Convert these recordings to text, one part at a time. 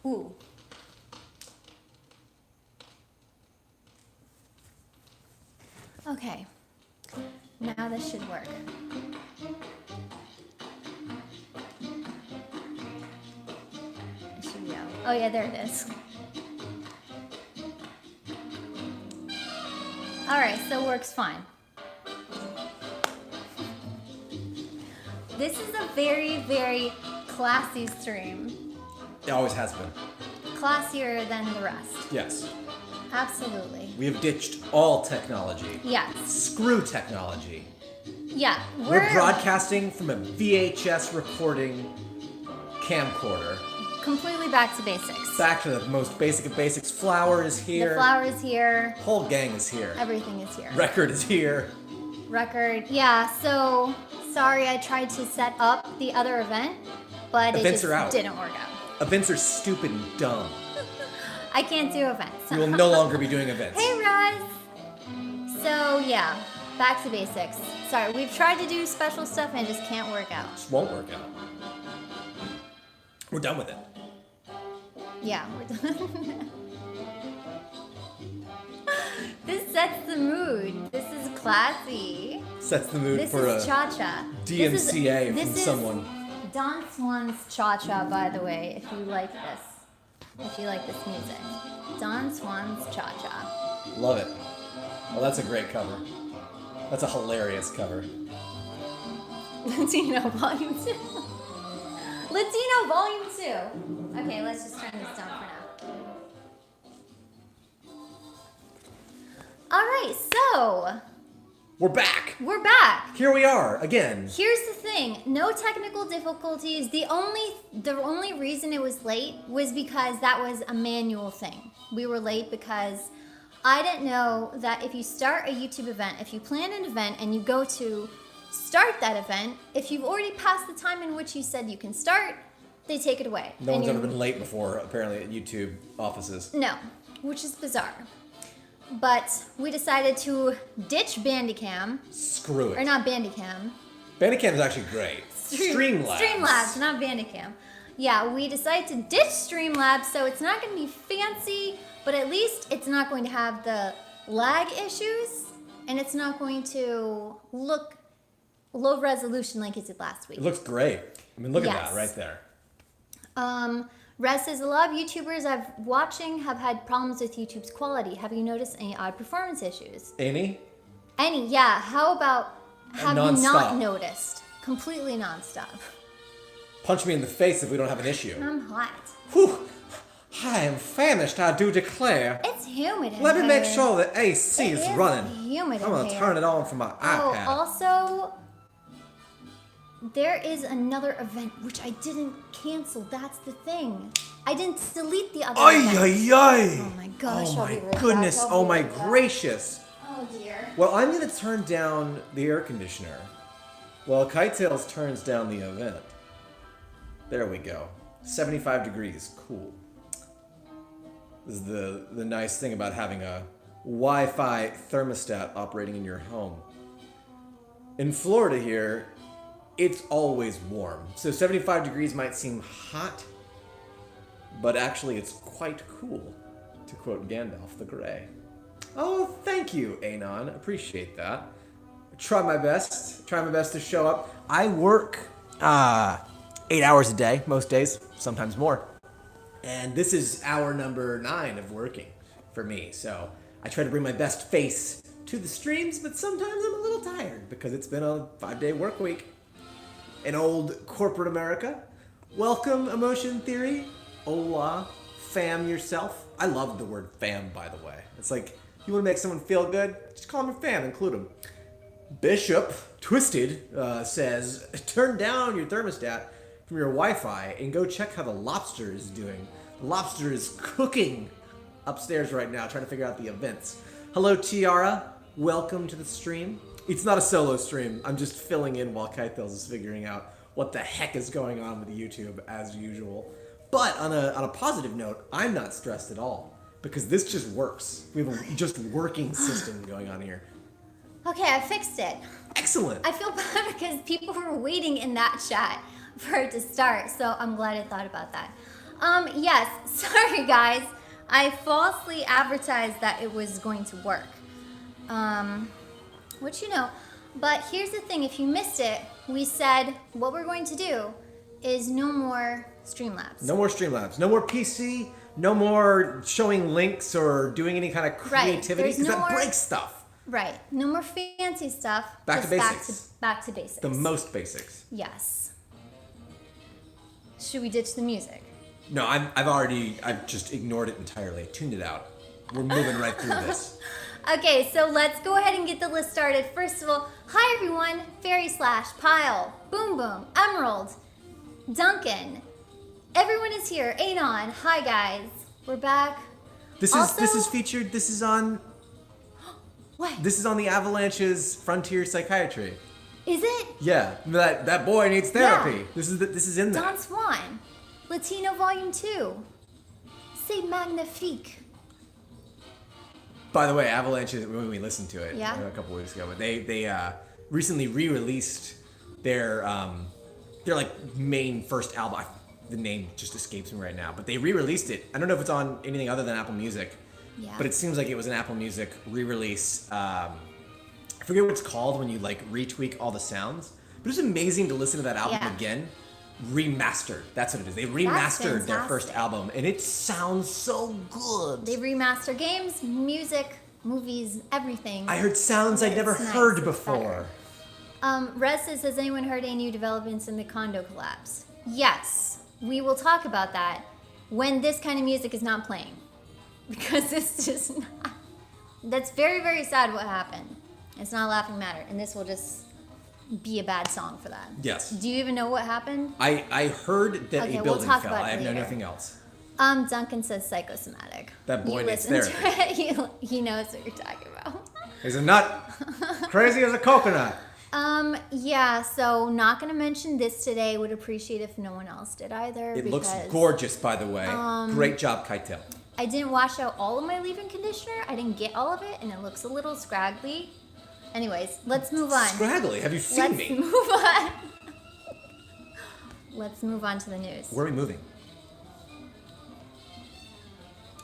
Ooh. Okay. Now this should work. It should go. Oh yeah, there it is. Alright, so it works fine. This is a very, very classy stream. It always has been. Classier than the rest. Yes. Absolutely. We have ditched all technology. Yes. Screw technology. Yeah. We're broadcasting from a VHS recording camcorder. Completely back to basics. Back to the most basic of basics. Flour is here. The flour is here. Whole gang is here. Everything is here. Record is here. Record. Yeah, so sorry I tried to set up the other event, but Events it are out. just didn't work out. Events are stupid and dumb. I can't do events. We will no longer be doing events. Hey, Raz! So, yeah, back to basics. Sorry, we've tried to do special stuff and it just can't work out. Just won't work out. We're done with it. Yeah, we're done. This sets the mood. This is classy. Sets the mood This for is a cha-cha. DMCA This from is someone. Don Swan's cha-cha, by the way, if you like this. If you like this music. Don Swan's cha-cha. Love it. Well, that's a great cover. That's a hilarious cover. Latino Volume 2. Latino Volume 2. Okay, let's just turn this down for now. Alright, so We're back. we're back. Here we are again. Here's the thing, no technical difficulties. The only reason it was late was because that was a manual thing. We were late because I didn't know that if you start a YouTube event, if you plan an event and you go to start that event, if you've already passed the time in which you said you can start, they take it away. No And one's you're- ever been late before, apparently, at YouTube offices. No, which is bizarre. But we decided to ditch Bandicam, Screw or it. not Bandicam. Bandicam is actually great. Streamlabs. Streamlabs, not Bandicam. Yeah, we decided to ditch Streamlabs, so it's not going to be fancy, but at least it's not going to have the lag issues, and it's not going to look low resolution like it did last week. It looks great. I mean, look at Yes. that right there. Rez says, a lot of YouTubers I've watching have had problems with YouTube's quality. Have you noticed any odd performance issues? Any? Any, yeah. How about, have you nonstop. not noticed? Completely nonstop. Punch me in the face if we don't have an issue. I'm hot. Whew. I am famished, I do declare. It's humid in Let me make here. sure that AC It is is running. humid I'm in gonna here. turn it on from my Oh, iPad. also, there is another event which I didn't cancel. That's the thing. I didn't delete the other Ay, event. ay, ay. Oh my gosh, Oh I'll be my right back. goodness. I'll Oh be my right back. gracious. Oh dear. Well, I'm gonna turn down the air conditioner while Kitetails turns down the event. There we go. 75 degrees. Cool. This is the nice thing about having a Wi-Fi thermostat operating in your home. In Florida here, it's always warm. So 75 degrees might seem hot, but actually it's quite cool, to quote Gandalf the Grey. Oh, thank you, Anon. Appreciate that. Try my best to show up. I work 8 hours a day, most days, sometimes more. And this is hour number 9 of working for me. So I try to bring my best face to the streams, but sometimes I'm a little tired because it's been a 5-day work week. In old corporate America. Welcome, Emotion Theory. Hola, fam yourself. I love the word fam, by the way. It's like, you want to make someone feel good? Just call them a fam, include them. Bishop Twisted says, turn down your thermostat from your Wi-Fi and go check how the lobster is doing. The lobster is cooking upstairs right now, trying to figure out the events. Hello, Tiara. Welcome to the stream. It's not a solo stream. I'm just filling in while Kitetails is figuring out what the heck is going on with YouTube, as usual. But on a positive note, I'm not stressed at all, because this just works. We have a just working system going on here. Okay, I fixed it. Excellent. I feel bad because people were waiting in that chat for it to start, so I'm glad I thought about that. Yes. Sorry, guys. I falsely advertised that it was going to work. Which you know. But here's the thing. If you missed it, we said what we're going to do is no more Streamlabs. No more Streamlabs. No more PC. No more showing links or doing any kind of creativity, because that breaks stuff. Right. No more fancy stuff. Back to basics. Back to basics. The most basics. Yes. Should we ditch the music? No, I've just ignored it entirely. Tuned it out. We're moving right through this. Okay, so let's go ahead and get the list started. First of all, hi everyone. Fairy Slash, Pile, Boom Boom, Emerald, Duncan. Everyone is here. Adon, hi guys. We're back. This is featured. This is on. What? This is on the Avalanche's Frontier Psychiatry. Is it? Yeah, that boy needs therapy. Yeah. This is in there. Don Swan, Latino Volume 2. C'est magnifique. By the way, Avalanche, when we listened to it Yeah. a couple weeks ago, but they recently re-released their like main first album. The name just escapes me right now, but they re-released it. I don't know if it's on anything other than Apple Music, Yeah. but it seems like it was an Apple Music re-release. I forget what it's called when you like retweak all the sounds, but it was amazing to listen to that album Yeah. again. Remastered. That's what it is. They remastered their first fantastic. album, and it sounds so good. They remaster games, music, movies, everything. I heard sounds I'd never It's nice, heard it's before. Rez says, has anyone heard any new developments in the condo collapse? Yes, we will talk about that when this kind of music is not playing. Because it's just not. That's very, very sad what happened. It's not a laughing matter. And this will just be a bad song for that. Yes. Do you even know what happened? I heard that Okay, a we'll building talk fell. about it I have later. nothing else. Duncan says psychosomatic. That boy You needs listen to it. He knows what you're talking about. He's a nut. Crazy as a coconut. Yeah, so not gonna mention this today. Would appreciate if no one else did either. It looks because gorgeous, by the way. Great job, Keitel. I didn't wash out all of my leave-in conditioner. I didn't get all of it, and it looks a little scraggly. Anyways, let's move on. Scraggly, have you seen Let's me? move on. Let's move on to the news. Where are we moving?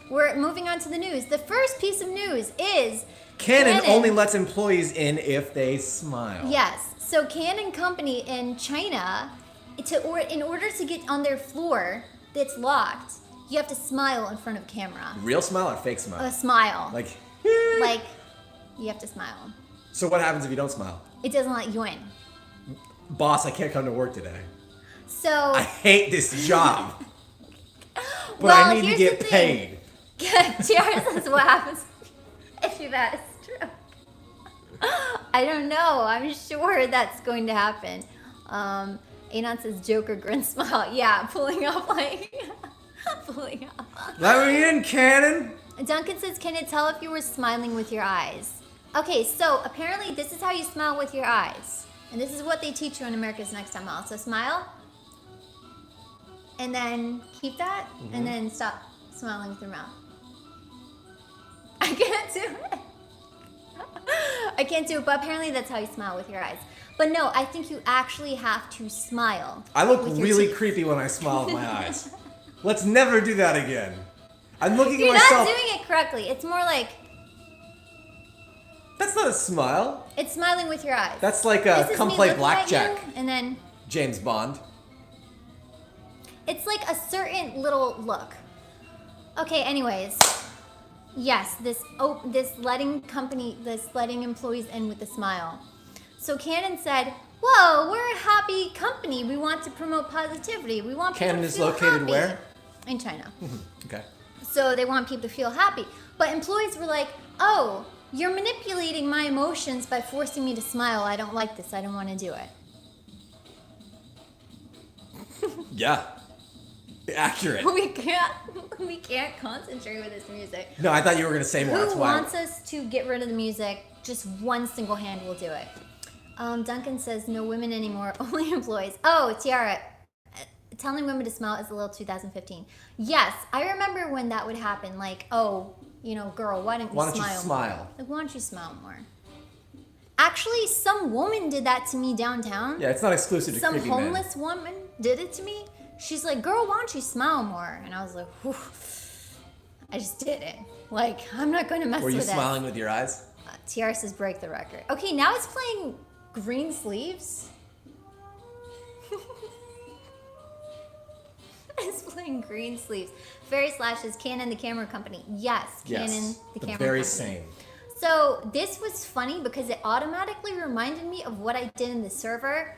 We're moving on to the news. The first piece of news is Canon only lets employees in if they smile. Yes. So Canon Company in China, in order to get on their floor that's locked, you have to smile in front of camera. Real smile or fake smile? A smile. Like, Like, you have to smile. so what happens if you don't smile? It doesn't let you in. Boss, I can't come to work today. So, I hate this job. But well, I need to here's get the paid. Tiara says what happens if that is true. I don't know. I'm sure that's going to happen. Anon says Joker grin smile. Yeah, pulling up like pulling up. Let me in, Canon. Duncan says, can it tell if you were smiling with your eyes? Okay, so apparently this is how you smile with your eyes. And this is what they teach you in America's Next Top Model. So smile. And then keep that. And then stop smiling with your mouth. I can't do it. I can't do it, but apparently that's how you smile with your eyes. But no, I think you actually have to smile. I look with your really teeth. creepy when I smile with my eyes. Let's never do that again. I'm looking You're at myself. not doing it correctly. It's more like That's not a smile. it's smiling with your eyes. That's like This a is come me play looking at blackjack. you, and then James Bond. it's like a certain little look. Okay, anyways. Yes, this letting employees in with a smile. So Canon said, "Whoa, we're a happy company. We want to promote positivity. We want people Canon to is feel located happy." where? In China. Okay. So they want people to feel happy. But employees were like, "Oh, you're manipulating my emotions by forcing me to smile. I don't like this. I don't want to do it." Yeah. Accurate. We can't concentrate with this music. No, I thought you were gonna say more. That's Who why. wants us to get rid of the music? Just one single hand will do it. Duncan says no women anymore, only employees. Oh, Tiara, telling women to smile is a little 2015. Yes, I remember when that would happen. Like, oh, girl, why don't you Why don't smile? you smile? More? Like, why don't you smile more? Actually, some woman did that to me downtown. Yeah, it's not exclusive to Some creepy homeless woman did it to me. she's like, girl, why don't you smile more? And I was like, whew. I just did it. Like, I'm not going to mess Were you with smiling with your eyes? TR says break the record. Okay, now it's playing Green Sleeves. It's playing Green Sleeves. Fairy Slash is Canon the camera company. Yes, Canon Yes, the the camera very company. same. So this was funny because it automatically reminded me of what I did in the server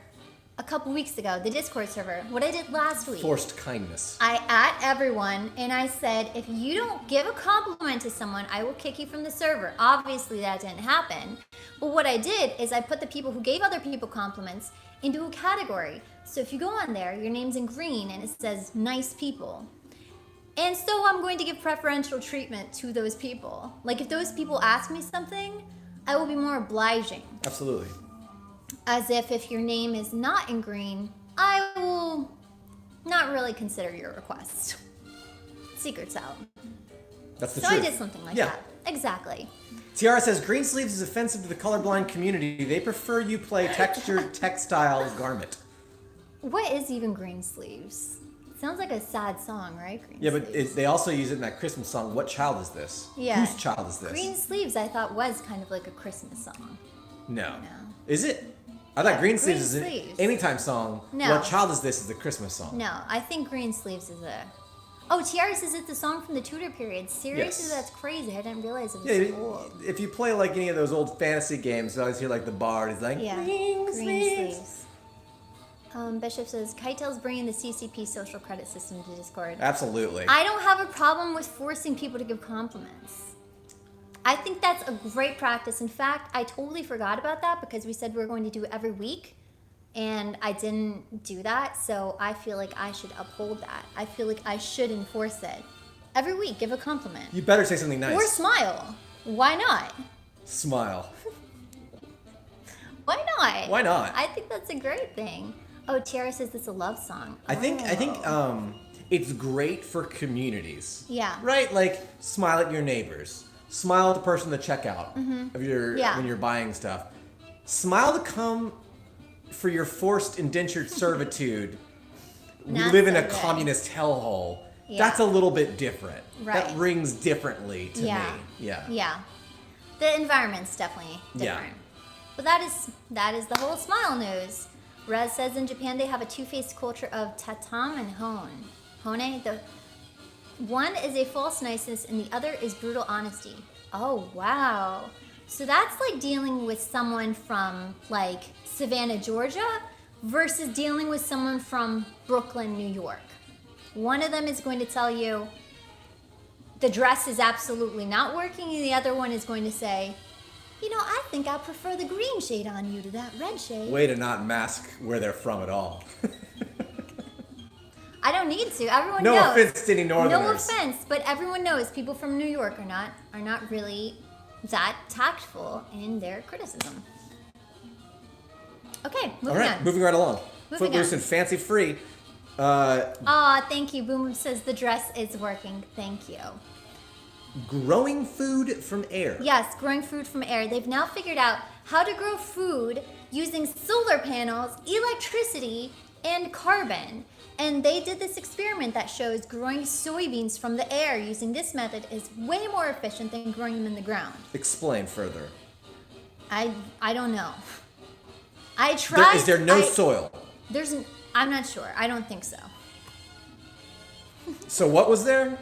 a couple weeks ago, the Discord server. What I did last week. Forced kindness. I at everyone and I said, if you don't give a compliment to someone, I will kick you from the server. Obviously that didn't happen. But what I did is I put the people who gave other people compliments into a category. So if you go on there, your name's in green and it says nice people. And so I'm going to give preferential treatment to those people. Like if those people ask me something, I will be more obliging. Absolutely. As if your name is not in green, I will not really consider your request. Secret's out. That's the So truth. I did something like Yeah. that. Exactly. Tiara says green sleeves is offensive to the colorblind community. They prefer you play textured textile garment. What is even green sleeves? Sounds like a sad song, right? Green Yeah, but sleeves. they also use it in that Christmas song. What child is this? Yeah. Whose child is this? Green sleeves I thought was kind of like a Christmas song. No. No. Is it? I thought Yeah, green Green sleeves is an Sleeves. anytime song. No. What child is this is the Christmas song. No, I think green sleeves is a... Oh, Tiara says it's the song from the Tudor period. Seriously, Yes. that's crazy. I didn't realize it was Yeah, so old. if you play like any of those old fantasy games, you always hear like the bard is like Yeah, green sleeves. sleeves. Bishop says, Kitetail's bringing the CCP social credit system to Discord. Absolutely. I don't have a problem with forcing people to give compliments. I think that's a great practice. In fact, I totally forgot about that because we said we were going to do it every week. And I didn't do that. So I feel like I should uphold that. I feel like I should enforce it. Every week, give a compliment. You better say something nice. Or smile. Why not? Smile. Why not? Why not? I think that's a great thing. Oh, Tiara says it's a love song. I think Oh. it's great for communities. Yeah. Right? Like smile at your neighbors. Smile at the person at the checkout of your Yeah. when you're buying stuff. Smile to come for your forced indentured servitude. We Not live in so a good. communist hellhole. Yeah. That's a little bit different. Right. That rings differently to Yeah. me. Yeah. Yeah. The environment's definitely Yeah. different. But that is the whole smile news. Rez says in Japan they have a two-faced culture of tatam and hone. Hone, the one is a false niceness and the other is brutal honesty. Oh wow. So that's like dealing with someone from like Savannah, Georgia versus dealing with someone from Brooklyn, New York. One of them is going to tell you the dress is absolutely not working, and the other one is going to say, you know, I think I prefer the green shade on you to that red shade. Way to not mask where they're from at all. I don't need to. Everyone No knows. offense to any No Northerners. offense, but everyone knows people from New York are not really that tactful in their criticism. Okay, All moving right, on. moving right along. Moving Footloose on. and fancy free. Aw, thank you. Boom says the dress is working. Thank you. Growing food from air. Yes, growing food from air. They've now figured out how to grow food using solar panels, electricity, and carbon. And they did this experiment that shows growing soybeans from the air using this method is way more efficient than growing them in the ground. Explain further. I don't know. I tried. Is there no soil? I'm not sure. I don't think so. So what was there?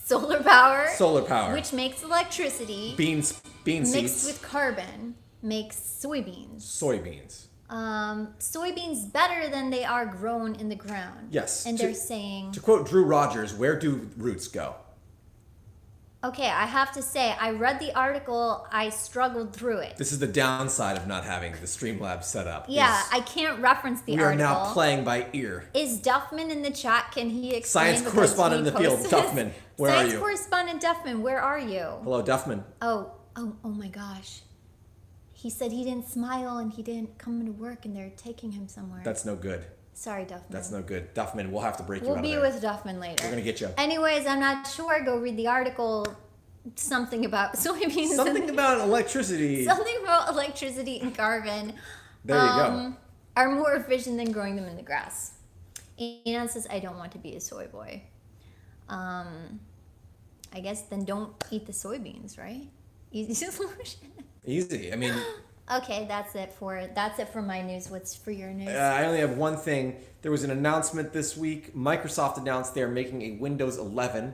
Solar power. Solar power. Which makes electricity. Bean mixed seeds. with carbon makes soybeans. Soybeans. Soybeans better than they are grown in the ground. Yes. And they're saying, To quote Drew Rogers, where do roots go? okay, I have to say, I read the article, I struggled through it. This is the downside of not having the Streamlabs set up. Yeah, is I can't reference the we are article. now playing by ear. Is Duffman in the chat? Can he explain? Science because correspondent he in the field, posted this? Duffman, where are Science you? correspondent Duffman, where are you? Hello, Duffman. Oh my gosh. He said he didn't smile and he didn't come into work and they're taking him somewhere. That's no good. Sorry, Duffman. That's no good. Duffman, we'll have to break you We'll out of be there. with Duffman later. We're gonna get you. Anyways, I'm not sure. Go read the article. Something about soybeans. Something about electricity. Something about electricity and carbon. There you go. Are more efficient than growing them in the grass. Anon says, I don't want to be a soy boy. I guess then don't eat the soybeans, right? Easy solution. Easy. I mean, Okay, that's it for my news. What's for your news? I only have one thing. There was an announcement this week. Microsoft announced they're making a Windows 11,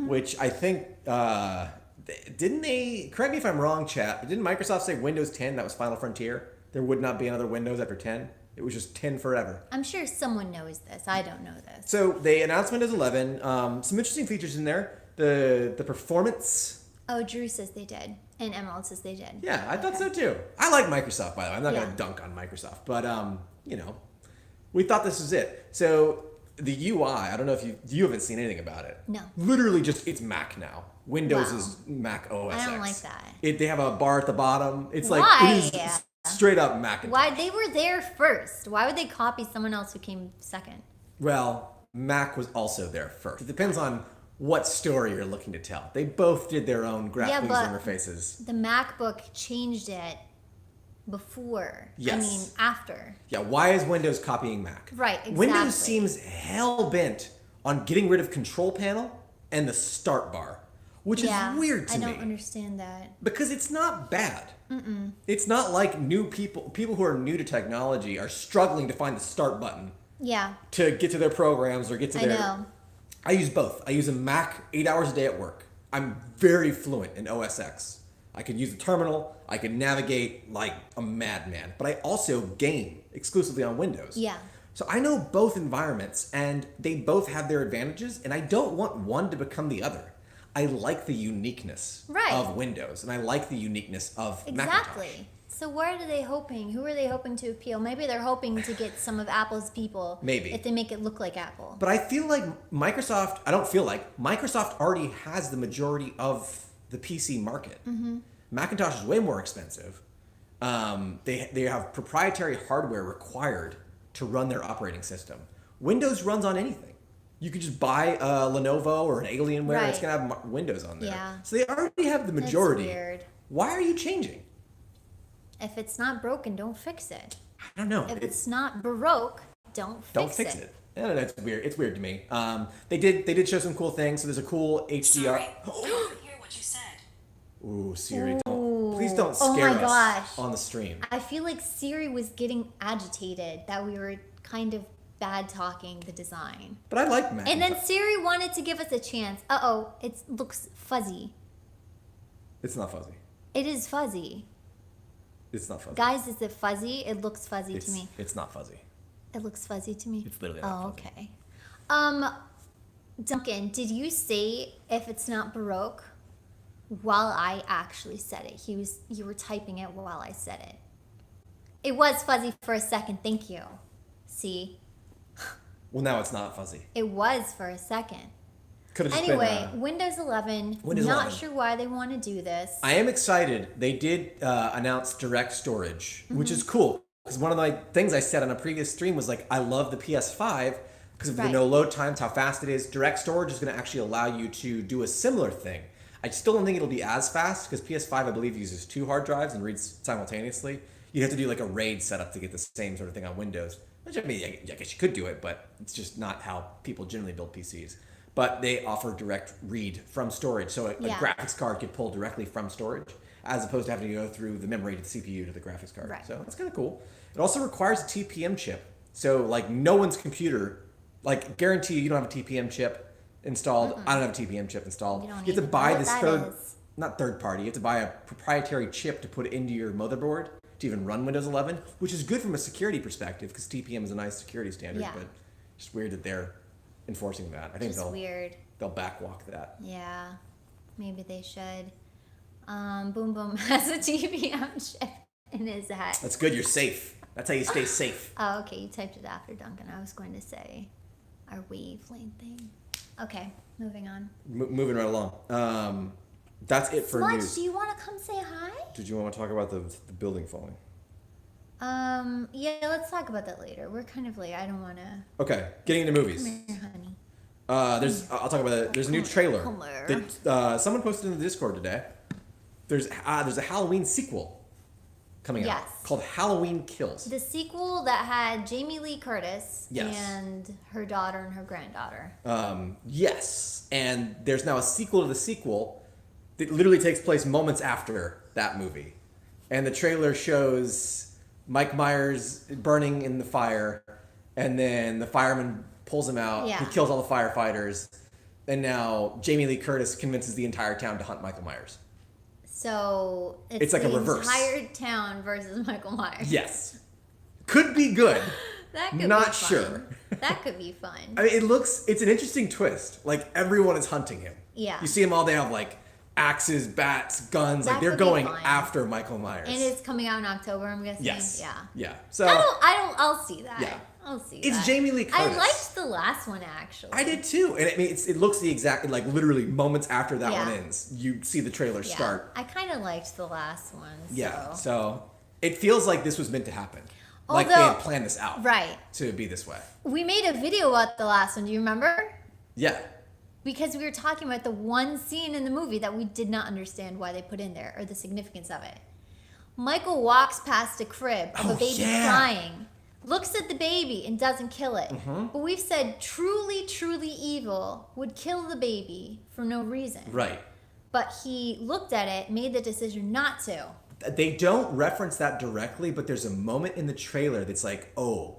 which I think didn't they? Correct me if I'm wrong, chat. But didn't Microsoft say Windows 10 that was Final Frontier? There would not be another Windows after 10. It was just 10 forever. I'm sure someone knows this. I don't know this. So they announced Windows 11. Some interesting features in there. The performance. Oh, Drew says they did, and Emerald says they did. Yeah, I thought so too. I like Microsoft, by the way. I'm not Yeah. going to dunk on Microsoft, but we thought this was it. So the UI, I don't know if you haven't seen anything about it. No. Literally just it's Mac now. Windows Wow. is Mac OS X. I don't like that. They have a bar at the bottom. It's like Why? it is straight up Macintosh. Why they were there first? Why would they copy someone else who came second? Well, Mac was also there first. It depends on what story you're looking to tell. They both did their own graphic user but- interfaces. The MacBook changed it before. Yes. I mean, after. Yeah, why is Windows copying Mac? Right, exactly. Windows seems hell bent on getting rid of Control Panel and the Start bar, which is weird to I me. don't understand that. Because it's not bad. It's not like new people who are new to technology are struggling to find the Start button Yeah, to get to their programs or get to I their... know. I use both. I use a Mac 8 hours a day at work. I'm very fluent in OS X. I can use the terminal. I can navigate like a madman. But I also game exclusively on Windows. Yeah. So I know both environments, and they both have their advantages, and I don't want one to become the other. I like the uniqueness Right. of Windows, and I like the uniqueness of Macintosh. Exactly. So what are they hoping? Who are they hoping to appeal? Maybe they're hoping to get some of Apple's people. Maybe. If they make it look like Apple. But I feel like Microsoft already has the majority of the PC market. Mm-hmm. Macintosh is way more expensive. They have proprietary hardware required to run their operating system. Windows runs on anything. You could just buy a Lenovo or an Alienware, and it's Right. going to have Windows on there. Yeah. So they already have the majority. That's weird. Why are you changing? If it's not broken, don't fix it. I don't know. If it's not Baroque, don't fix it. I don't know, it's weird. It's weird to me. They did show some cool things. So there's a cool HDR. Sorry, I didn't hear what you said. Ooh, Siri, Ooh. please don't Oh scare my us gosh. on the stream. I feel like Siri was getting agitated that we were kind of bad talking the design. But I like Mac. And then Siri wanted to give us a chance. Uh-oh, it looks fuzzy. It's not fuzzy. It is fuzzy. It's not fuzzy. Guys, is it fuzzy? It looks fuzzy to me. It's not fuzzy. It looks fuzzy to me. It's literally not Oh, fuzzy. okay. Duncan, did you say if it's not Baroque while I actually said it? You were typing it while I said it. It was fuzzy for a second. Thank you. See, Well, now it's not fuzzy. it was for a second. Could have just Anyway, been. Windows 11. Windows not 11. sure why they want to do this. I am excited. They did announce direct storage, which Mm-hmm. is cool. Because one of my things I said on a previous stream was like, I love the PS5 because of the Right. no load times, how fast it is. Direct storage is going to actually allow you to do a similar thing. I still don't think it'll be as fast because PS5, I believe, uses 2 hard drives and reads simultaneously. You have to do like a RAID setup to get the same sort of thing on Windows. Which I mean, I guess you could do it, but it's just not how people generally build PCs. But they offer direct read from storage, so a Yeah. graphics card could pull directly from storage, as opposed to having to go through the memory to the CPU to the graphics card. Right. So that's kind of cool. It also requires a TPM chip, so like no one's computer, like guarantee you don't have a TPM chip installed. I don't have a TPM chip installed. You don't have to even buy know what this that is. not third party. You have to buy a proprietary chip to put into your motherboard to even run Windows 11, which is good from a security perspective because TPM is a nice security standard, Yeah. but just weird that they're enforcing that. I think Just weird. they'll backwalk that. Yeah, maybe they should. Boom Boom has a TPM chip in his hat. That's good. You're safe. That's how you stay safe. Oh, okay. You typed it after Duncan. I was going to say our wavelength thing. Okay, moving on. Moving right along. That's it for Sludge, news. do you want to come say hi? Did you want to talk about the building falling? Yeah, let's talk about that later. We're kind of late. I don't want to. Okay, getting into movies. Come here, honey. I'll talk about it. There's a new trailer Come here. that someone posted in the Discord today. There's a Halloween sequel coming out Yes. called Halloween Kills. The sequel that had Jamie Lee Curtis Yes. and her daughter and her granddaughter. Yes, and there's now a sequel to the sequel that literally takes place moments after that movie. And the trailer shows Mike Myers burning in the fire, and then the fireman pulls him out. Yeah. He kills all the firefighters, and now Jamie Lee Curtis convinces the entire town to hunt Michael Myers. So It's like the a reverse. entire town versus Michael Myers. Yes. Could be good. That could Not be fun. sure. That could be fun. I mean, it's an interesting twist. Like, everyone is hunting him. Yeah. You see them all, they have, like, axes, bats, guns. That Like, they're could be going fun. after Michael Myers. And it's coming out in October, I'm guessing. Yes. Yeah. Yeah. So, I'll see that. Yeah. I'll see It's that. Jamie Lee I Curtis. liked the last one, actually. I did too. And I mean, it looks the exact, like, literally moments after that Yeah. one ends, you see the trailer Yeah. start. I kind of liked the last one. Yeah. So. So, it feels like this was meant to happen. Like, they Although- had planned this out. Right. To be this way. We made a video about the last one. Do you remember? Yeah. Because we were talking about the one scene in the movie that we did not understand why they put in there or the significance of it. Michael walks past a crib of Oh, a baby yeah. crying, looks at the baby and doesn't kill it. Mm-hmm. But we've said truly, truly evil would kill the baby for no reason. Right. But he looked at it, made the decision not to. They don't reference that directly, but there's a moment in the trailer that's like, oh,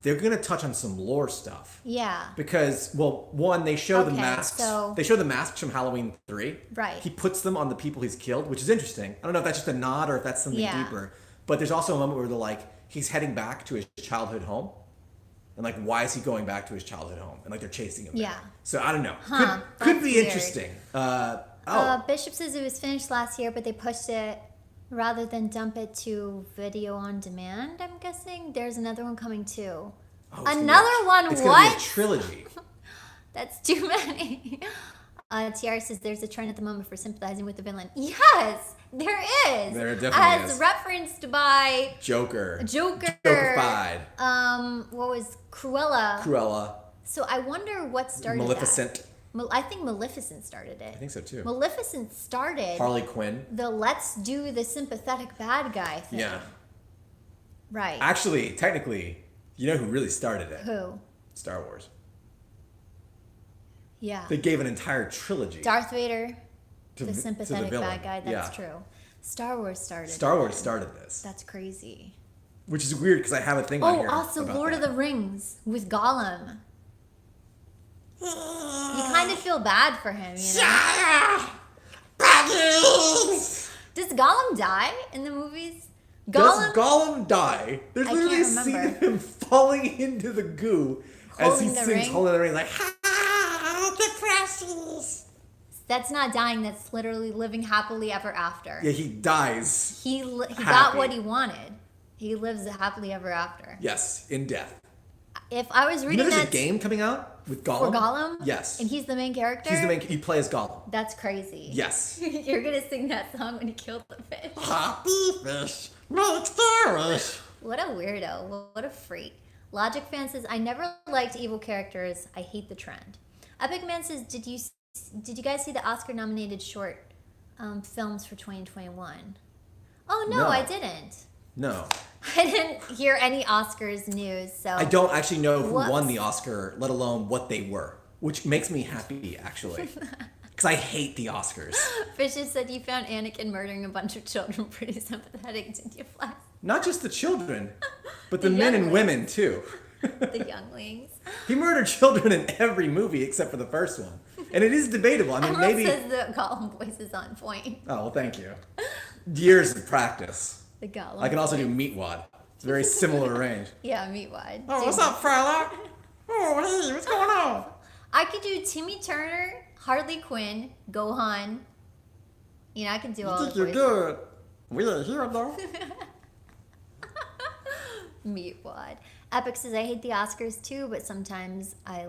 they're gonna touch on some lore stuff. Yeah. Because, well, one, they show the Okay, masks. so- They show the masks from Halloween 3. Right. He puts them on the people he's killed, which is interesting. I don't know if that's just a nod or if that's something Yeah. deeper. But there's also a moment where they're like, he's heading back to his childhood home. And like, why is he going back to his childhood home? And like, they're chasing him. there. Yeah. So I don't know. Huh, Could that's be weird. interesting. Bishop says it was finished last year, but they pushed it rather than dump it to video on demand, I'm guessing. There's another one coming too. Oh, it's gonna be Another a- one, It's gonna be a what? trilogy. That's too many. Tiara says there's a trend at the moment for sympathizing with the villain. Yes, there is. There definitely As is. referenced by Joker. Joker. Joker-fied. What was Cruella? Cruella. So I wonder what started Maleficent. that. I think Maleficent started it. I think so too. Maleficent started Harley Quinn. the let's do the sympathetic bad guy thing. Yeah. Right. Actually, technically, you know who really started it? Who? Star Wars. Yeah. They gave an entire trilogy. Darth Vader, to the to sympathetic villain. bad guy. That's Yeah. true. Star Wars started. Star Wars it. started this, That's crazy. which is weird because I have a thing on Oh, here. also about Lord that. of the Rings with Gollum. You kind of feel bad for him, you know? Does Gollum die in the movies? Does Gollum die? There's I literally a can't scene remember. of him falling into the goo as he Holding the sings ring? "Holding the Ring," like the precious. That's not dying. That's literally living happily ever after. Yeah, he dies. He got Happy. what he wanted. He lives happily ever after. Yes, in death. If I was You reading know, there's a that game coming out with for Gollum. Gollum, Yes. and he's the main character. He's the main. You play as Gollum. That's crazy. Yes. You're gonna sing that song when he killed the fish. Happy fish makes perish. What a weirdo. What a freak. Logic fan says, I never liked evil characters. I hate the trend. Epic Man says, did you guys see the Oscar nominated short films for 2021? Oh no, No. I didn't. No, I didn't hear any Oscars news. So I don't actually know who Whoops. won the Oscar, let alone what they were, which makes me happy actually, because I hate the Oscars. Fisher said you found Anakin murdering a bunch of children pretty sympathetic, didn't you, Flash? Not just the children, but the The men and younglings. women too. The younglings. He murdered children in every movie except for the first one, and it is debatable. I mean, Everyone maybe. says the Gollum voice is on point. Oh well, thank you. Years of practice. The Gollum. I can also voice. do Meatwad. It's a very similar range. Yeah, meatwad. Oh, Do what's that. up, fella? Oh, hey, what's going on? I could do Timmy Turner, Harley Quinn, Gohan. You know, I can do all the voices. good. We ain't here though. Meatwad. Epic says I hate the Oscars too, but sometimes I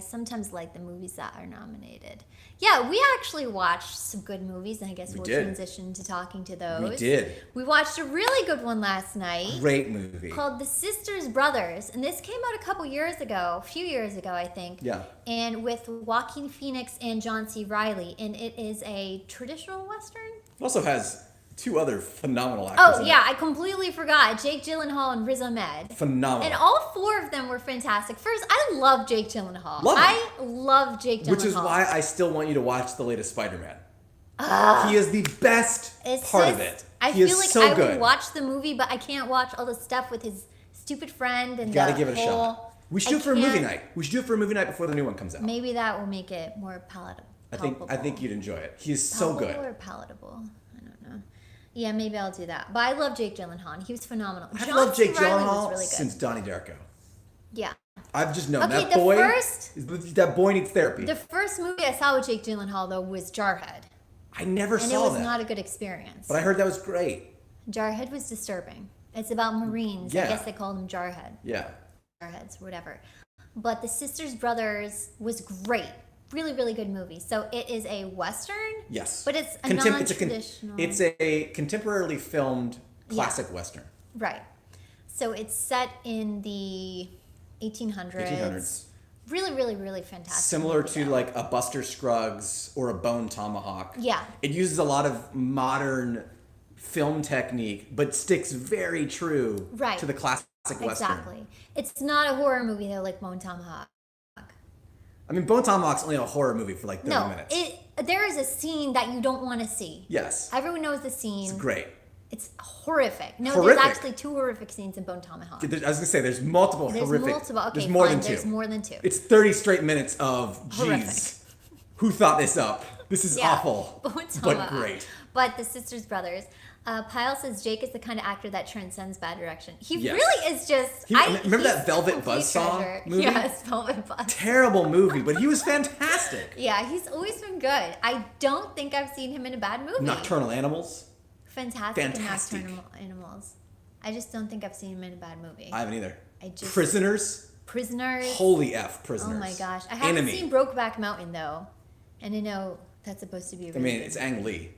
sometimes like the movies that are nominated. Yeah, we actually watched some good movies, and I guess We we'll did. transition to talking to those. We did. We watched a really good one last night Great movie. called The Sisters Brothers, and this came out a few years ago, I think. Yeah. And with Joaquin Phoenix and John C. Reilly, and it is a traditional Western. It also has two other phenomenal actors. Oh in yeah, I completely forgot Jake Gyllenhaal and Riz Ahmed. it. Phenomenal. And all four of them were fantastic. First, I love Jake Gyllenhaal. Love him. I love Jake Gyllenhaal. Which is why I still want you to watch the latest Spider-Man. He is the best It's part just, of it. I He feel is like so I good. would watch the movie, but I can't watch all the stuff with his stupid friend and You gotta the give it a whole- shot. We should I do it for a movie can't- night. We should do it for a movie night before the new one comes out. Maybe that will make it more palatable. I think you'd enjoy it. He's so good. Palpable or palatable? I don't know. Yeah, maybe I'll do that. But I love Jake Gyllenhaal. He was phenomenal. I've John loved C. Jake Reilly was Gyllenhaal really good. since Donnie Darko. Yeah. I've just known Okay, that the boy. first- That boy needs therapy. The first movie I saw with Jake Gyllenhaal though was Jarhead, I never and it saw was that, not a good experience. but I heard that was great. Jarhead was disturbing. It's about Marines. Yeah. I guess they called them Jarhead. Yeah. Jarheads, whatever. But The Sisters Brothers was great. Really, really good movie. So it is a Western. Yes. But it's a It's non-traditional. it's a contemporarily filmed classic Western. Right. So it's set in the 1800s. 1800s. Really, really, really fantastic. Similar movie, to though. like a Buster Scruggs or a Bone Tomahawk. Yeah. It uses a lot of modern film technique, but sticks very true Right. to the classic Western. Exactly. It's not a horror movie though, like Bone Tomahawk. I mean, Bone Tomahawk's only a horror movie for like 30 No, minutes. there is a scene that you don't want to see. Yes. Everyone knows the scene. It's great. It's horrific. No, Horrific. there's actually two horrific scenes in Bone Tomahawk. I was gonna say there's multiple There's horrific. multiple. Okay, there's more fine. than two. There's more than two. It's 30 straight minutes of Horrific. geez. Who thought this up? This is Yeah, awful, Bone but Tomahawk. great. But the Sisters Brothers. Pyle says Jake is the kind of actor that transcends bad direction. He Yes. really is just. Remember he's that a Velvet complete Buzzsaw treasure. movie? Yes, Velvet Buzz. Terrible movie, but he was fantastic. Yeah, he's always been good. I don't think I've seen him in a bad movie. Nocturnal Animals. Fantastic in Fantastic. Nocturnal Animals. I just don't think I've seen him in a bad movie. I haven't either. I just- Prisoners. Prisoners. Holy F, Oh Prisoners. my gosh. I haven't Enemy. seen Brokeback Mountain though. And I know that's supposed to be a I really mean, good it's movie. Ang Lee.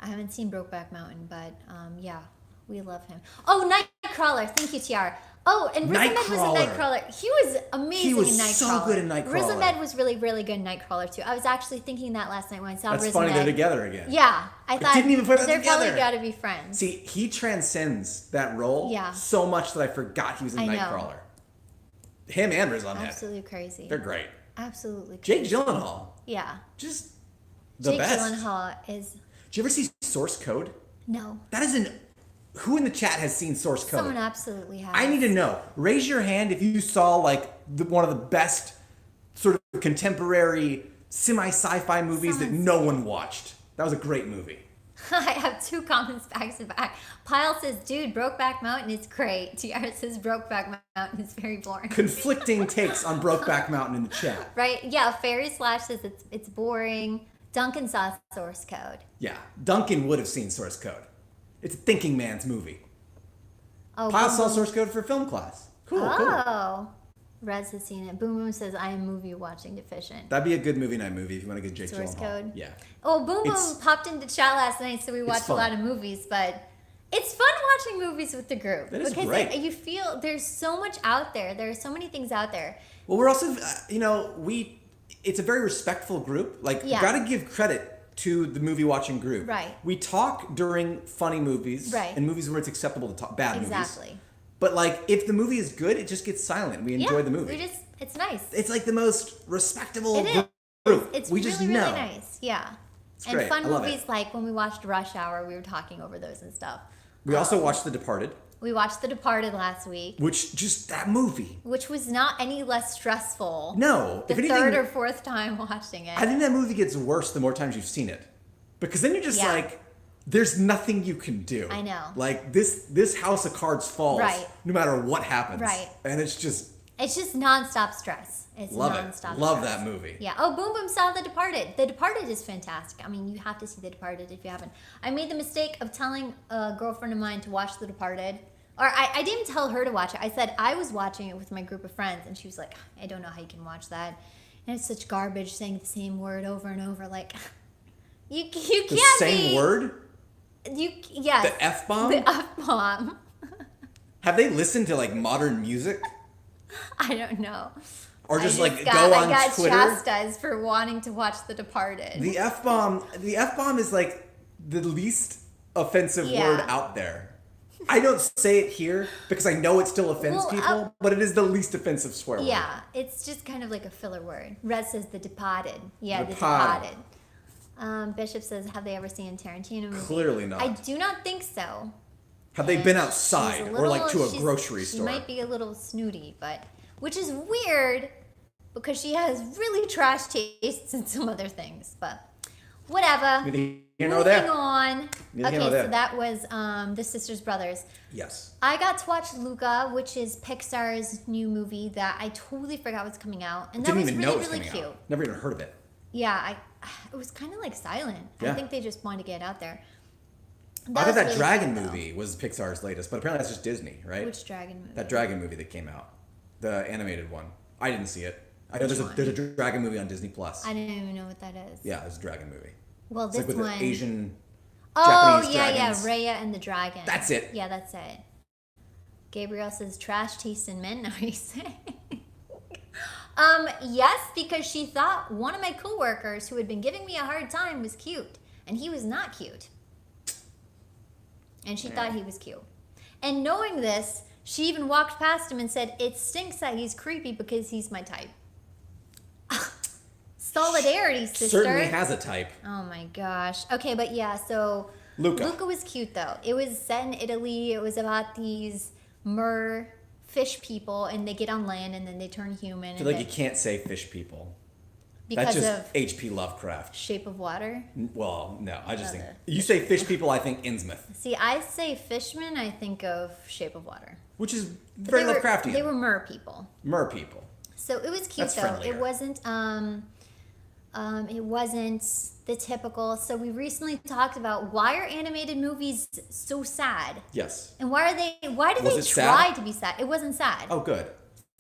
I haven't seen Brokeback Mountain, but yeah, we love him. Oh, Nightcrawler. Thank you, TR. Oh, and Riz Ahmed was in Nightcrawler. Nightcrawler. He was amazing He was in Nightcrawler. so good in Nightcrawler. Riz Ahmed was really, really good in Nightcrawler too. I was actually thinking that last night when I saw That's Riz funny Ahmed. they're together again. Yeah, I thought didn't even put that they're probably together. got to be friends. See, he transcends that role Yeah. so much that I forgot he was in I know. Nightcrawler. Him and Riz Ahmed. Absolutely crazy. They're great. Absolutely Jake crazy. Gyllenhaal, Yeah. just the Jake best. Gyllenhaal is Did you ever see Source Code? no. That is an. Who in the chat has seen Source Code? Someone absolutely has. I need to know. Raise your hand if you saw like one of the best sort of contemporary semi-sci-fi movies that Someone's- no one watched. That was a great movie. I have two comments back to back. Pyle says, "Dude, Brokeback Mountain is great." TR says, "Brokeback Mountain is very boring." Conflicting takes on Brokeback Mountain in the chat. Right? Yeah. Fairy Slash says it's boring. Duncan saw Source Code. Yeah, Duncan would have seen Source Code. It's a thinking man's movie. Oh, Pyle Boom saw Boom- Source Code for film class. Cool, cool. Oh, Rez has seen it. Boom Boom says, "I am movie watching deficient." That'd be a good movie night movie if you want to get Jake Source Gyllenhaal. Code? Yeah. Oh, Boom It's- Boom popped into chat last night, so we watched a fun. lot of movies. But it's fun watching movies with the group That is because great. you feel there's so much out there. There are so many things out there. Well, we're also, it's a very respectful group. Like, Yeah. gotta give credit to the movie watching group. Right. We talk during funny movies. Right. And movies where it's acceptable to talk bad movies. Exactly. But like, if the movie is good, it just gets silent. We enjoy Yeah, the movie. it's nice. It's like the most respectable It is. group. It's we really, just really know. nice. Yeah. And great. fun I love movies it. like when we watched Rush Hour, we were talking over those and stuff. We also watched The Departed, We watched The Departed last week, which just that movie. which was not any less stressful. No, The if anything, third or fourth time watching it. I think that movie gets worse the more times you've seen it, because then you're just Yeah. like, there's nothing you can do. I know. Like this house of cards falls, Right. no matter what happens. Right. And it's just It's just nonstop stress. It's love nonstop it. Love stress. that movie. Yeah. Oh, Boom Boom saw The Departed. The Departed is fantastic. I mean, you have to see The Departed if you haven't. I made the mistake of telling a girlfriend of mine to watch The Departed. Or I didn't tell her to watch it. I said I was watching it with my group of friends, and she was like, "I don't know how you can watch that. And it's such garbage, saying the same word over and over. Like, you can't The same be, word, Yes. the F bomb. The F bomb. Have they listened to like modern music, I don't know. or just like I go on got Twitter? chastised for wanting to watch The Departed. The F bomb. The F bomb is like the least offensive Yeah. word out there. I don't say it here because I know it still offends Well, people, but it is the least offensive swear word. Yeah, it's just kind of like a filler word. Red says the departed. Yeah, the Departed. departed. Bishop says, have they ever seen a Tarantino movie? Clearly not. I do not think so. Have they And been she's outside a or like to a she's- grocery She store? might be a little snooty, but which is weird because she has really trash tastes in some other things. But whatever. Neither here nor Moving there. on. Neither Okay, here nor there. so that was the Sisters Brothers. Yes. I got to watch Luca, which is Pixar's new movie that I totally forgot was coming out, and that Didn't was even really know it was really coming cute. out. Never even heard of it. Yeah, it was kind of like silent. I Yeah. think they just wanted to get it out there. I thought was that really dragon cute, though. movie was Pixar's latest, but apparently that's just Disney, right? Which dragon movie? That dragon movie that came out, the animated one. I didn't see it. I know Which there's a dragon movie on Disney Plus. I don't even know what that is. Yeah, it's a dragon movie. Well, It's this like with one. the Asian. Oh Japanese yeah, dragons. yeah, Raya and the Dragon. That's it. Yeah, that's it. Gabriel says trash taste in men. Are you saying? Yes, because she thought one of my coworkers who had been giving me a hard time was cute, and he was not cute. And she thought he was cute. And knowing this, she even walked past him and said, "It stinks that he's creepy because he's my type." Solidarity, sister. Certainly has a type. Oh my gosh. Okay, but yeah, so Luca. Luca was cute though. It was set in Italy. It was about these mer fish people, and they get on land and then they turn human. I And feel like then- you can't say fish people. because That's just of H.P. Lovecraft. Shape of Water. Well, no, I just think Love you say fish people. I think Innsmouth, See, I say fishmen. I think of Shape of Water. which is But very they were- Lovecraftian. They were mer people. Mer people. So it was cute That's though. friendlier. It wasn't the typical. So we recently talked about why are animated movies so sad, Yes. and why do Was they it try sad? to be sad? It wasn't sad. Oh, good.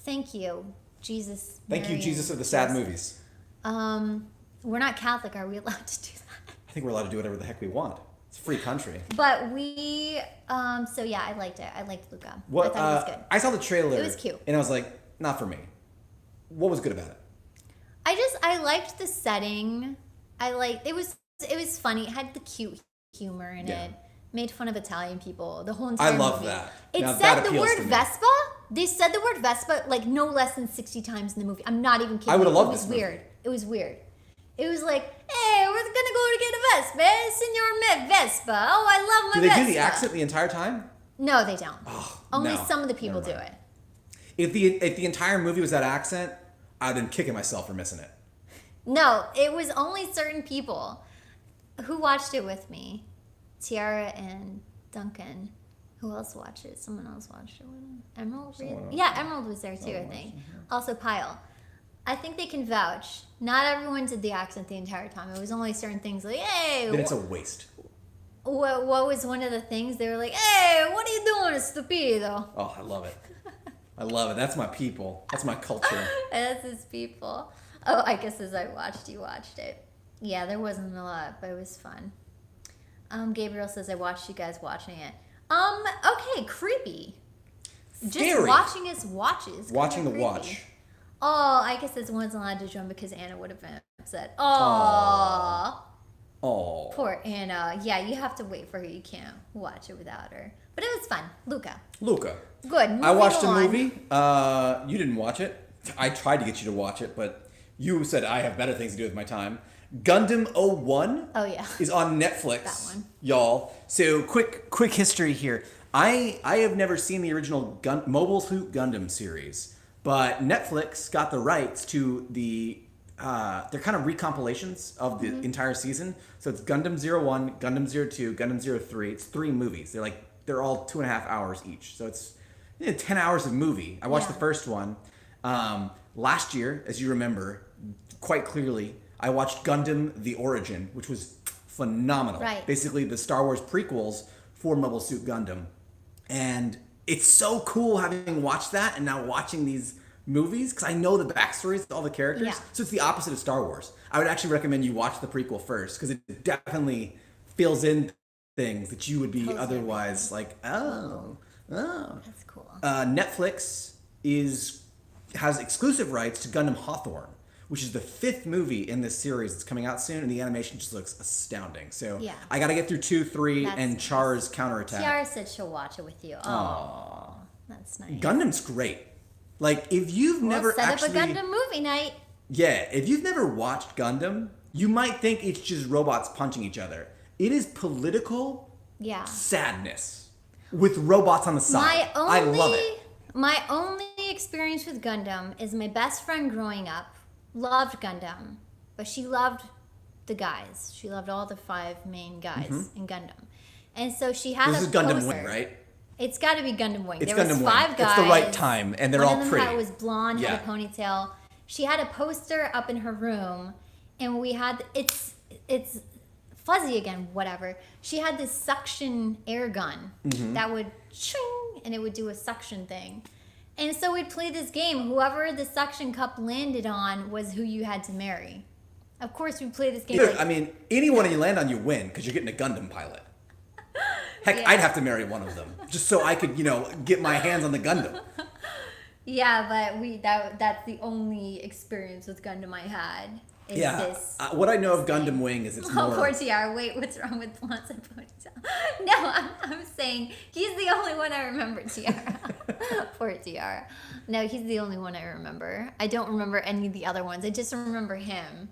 Thank you, Jesus. Thank you, Mary, Jesus of the and sad Joseph. movies. We're not Catholic. Are we allowed to do that? I think we're allowed to do whatever the heck we want. It's a free country. But we, so yeah, I liked it. I liked Luca. What? I thought it was good. I saw the trailer. It was cute. And I was like, not for me. What was good about it? I liked the setting. It was funny. It had the cute humor in Yeah. it. Made fun of Italian people. The whole entire love movie. that. It Now, that said the appeals word to me. Vespa. They said the word Vespa like no less than 60 times in the movie. I'm not even kidding. I would've you. loved It was this movie. weird. It was weird. It was like, hey, we're gonna go to get a Vespa, eh? Signor Vespa. Oh, I love my Do they Vespa. do the accent the entire time? No, they don't. Only no. some of the people Never do mind. it. If the entire movie was that accent, I'd have been kicking myself for missing it. No, it was only certain people. Who watched it with me? Tiara and Duncan. Who else watched it? Someone else watched it with him. Emerald? Someone else. Yeah, Emerald was there too, I think. Also Pyle. I think they can vouch. Not everyone did the accent the entire time. It was only certain things like, hey, Then it's a waste. what was one of the things? They were like, hey, what are you doing, stupido? Oh, I love it. I love it. That's my people. That's my culture. That's his people. Oh, I guess as I watched, you watched it. Yeah, there wasn't a lot, but it was fun. Gabriel says I watched you guys watching it. Okay, creepy. Just Scary. watching us watches. Watching the watch. Oh, I guess this one's allowed to join because Anna would have been upset. Oh, Oh. poor Anna. Yeah, you have to wait for her. You can't watch it without her. But it was fun. Luca. Luca. Good. I moving watched on. a movie. You didn't watch it. I tried to get you to watch it, but you said I have better things to do with my time. Gundam 01 Oh, yeah. is on Netflix. That one. Y'all. So quick history here. I have never seen the original Mobile Suit Gundam series, but Netflix got the rights to the they're kind of recompilations of the entire season. So it's Gundam 01, Gundam 02, Gundam 03. It's 3 movies. They're all 2.5 hours each. So it's 10 hours of movie. I watched Yeah. the first one last year, as you remember, quite clearly. I watched Gundam: The Origin, which was phenomenal. Right. Basically, the Star Wars prequels for Mobile Suit Gundam, and it's so cool having watched that and now watching these movies because I know the backstories of all the characters. Yeah. So it's the opposite of Star Wars. I would actually recommend you watch the prequel first because it definitely fills in things that you would be Pulls otherwise like, oh. That's cool. Netflix has exclusive rights to Gundam Hawthorne, which is the 5th movie in this series that's coming out soon, and the animation just looks astounding. So Yeah. I got to get through 2, 3, That's and nice. Char's counterattack. Tiara said she'll watch it with you. Oh, that's nice. Gundam's great. Like, if you've never We'll set actually... up a Gundam movie night. Yeah, if you've never watched Gundam, you might think it's just robots punching each other. It is political Yeah. sadness with robots on the side. I love it. My only experience with Gundam is my best friend growing up loved Gundam, but she loved the guys. She loved all the 5 main guys in Gundam. And so she had This a is Gundam poster. Wing, right? It's got to be Gundam Wing. It's There Gundam was Wing. 5 guys. It's the right time, and they're One all of them pretty. was blonde, had Yeah. a ponytail. She had a poster up in her room, and we had it's fuzzy again, whatever. She had this suction air gun that would ching, and it would do a suction thing. And so we'd play this game. Whoever the suction cup landed on was who you had to marry. Of course, we'd play this game. Dude, like- I mean, anyone you land on, you win because you're getting a Gundam pilot. Heck, Yeah. I'd have to marry one of them just so I could, get my hands on the Gundam. yeah, but that's the only experience with Gundam I had. Is Yeah. this. What I know of Gundam Wing is it's Oh, more. poor Tiara. Wait, what's wrong with blondes and ponytail? No, I'm saying he's the only one I remember, Tiara. Poor Tiara. No, he's the only one I remember. I don't remember any of the other ones. I just remember him.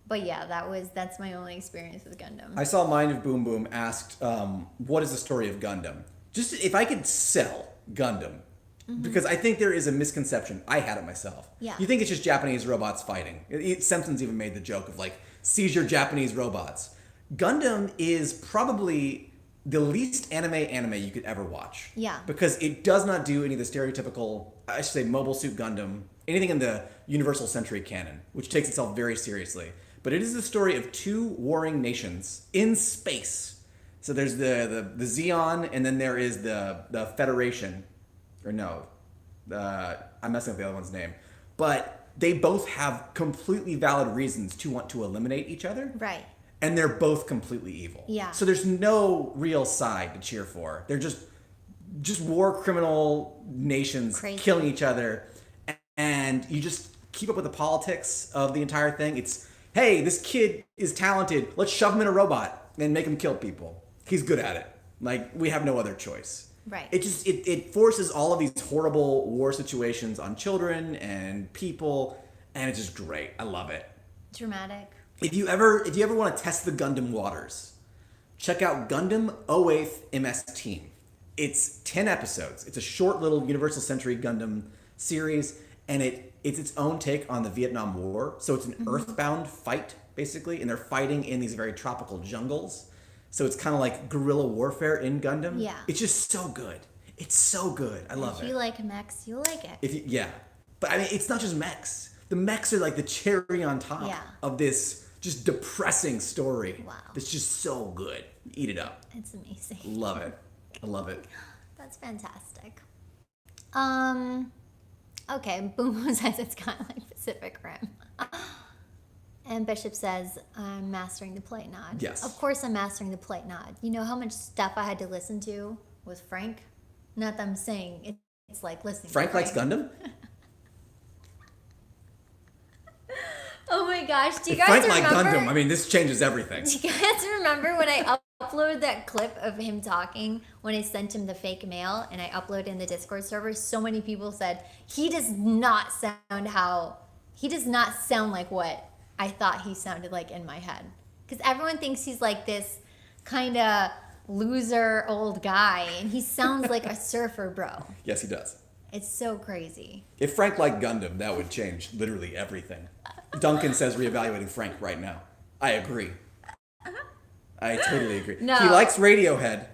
But yeah, that's my only experience with Gundam. I saw Mind of Boom Boom asked, what is the story of Gundam? Just if I could sell Gundam, because I think there is a misconception. I had it myself. Yeah. You think it's just Japanese robots fighting. Simpsons even made the joke of like, seizure Japanese robots. Gundam is probably the least anime you could ever watch. Yeah. Because it does not do any of the stereotypical, I should say, Mobile Suit Gundam, anything in the Universal Century canon, which takes itself very seriously. But it is the story of 2 warring nations in space. So there's the Zeon, and then there is the Federation. Or no, I'm messing up the other one's name. But they both have completely valid reasons to want to eliminate each other. Right. And they're both completely evil. Yeah. So there's no real side to cheer for. They're just war criminal nations Crazy. killing each other. And you just keep up with the politics of the entire thing. It's, hey, this kid is talented. Let's shove him in a robot and make him kill people. He's good at it. Like, we have no other choice. Right. It forces all of these horrible war situations on children and people, and it's just great. I love it. Dramatic. If you ever want to test the Gundam waters, check out Gundam 08th MS Team. It's 10 episodes. It's a short little Universal Century Gundam series, and it's its own take on the Vietnam War. So it's an earthbound fight, basically, and they're fighting in these very tropical jungles. So it's kind of like guerrilla warfare in Gundam. Yeah. It's just so good. It's so good. I love If it. you like mechs, you'll like it. Yeah. But I mean, it's not just mechs. The mechs are like the cherry on top Yeah. of this just depressing story. Wow. That's just so good. Eat it up. It's amazing. Love it. I love it. That's fantastic. Okay, Boom says it's kind of like Pacific Rim. And Bishop says, I'm mastering the plate nod. Yes. Of course I'm mastering the plate nod. You know how much stuff I had to listen to with Frank? Not that I'm saying it's like listening Frank to likes Gundam? Oh my gosh, do you If guys Frank liked remember? Gundam, I mean, this changes everything. Do you guys remember when I uploaded that clip of him talking when I sent him the fake mail and I uploaded in the Discord server? So many people said he does not sound like what I thought he sounded like in my head. Because everyone thinks he's like this kind of loser old guy, and he sounds like a surfer bro. Yes, he does. It's so crazy. If Frank liked Gundam, that would change literally everything. Duncan says reevaluating Frank right now. I agree. I totally agree. No. He likes Radiohead.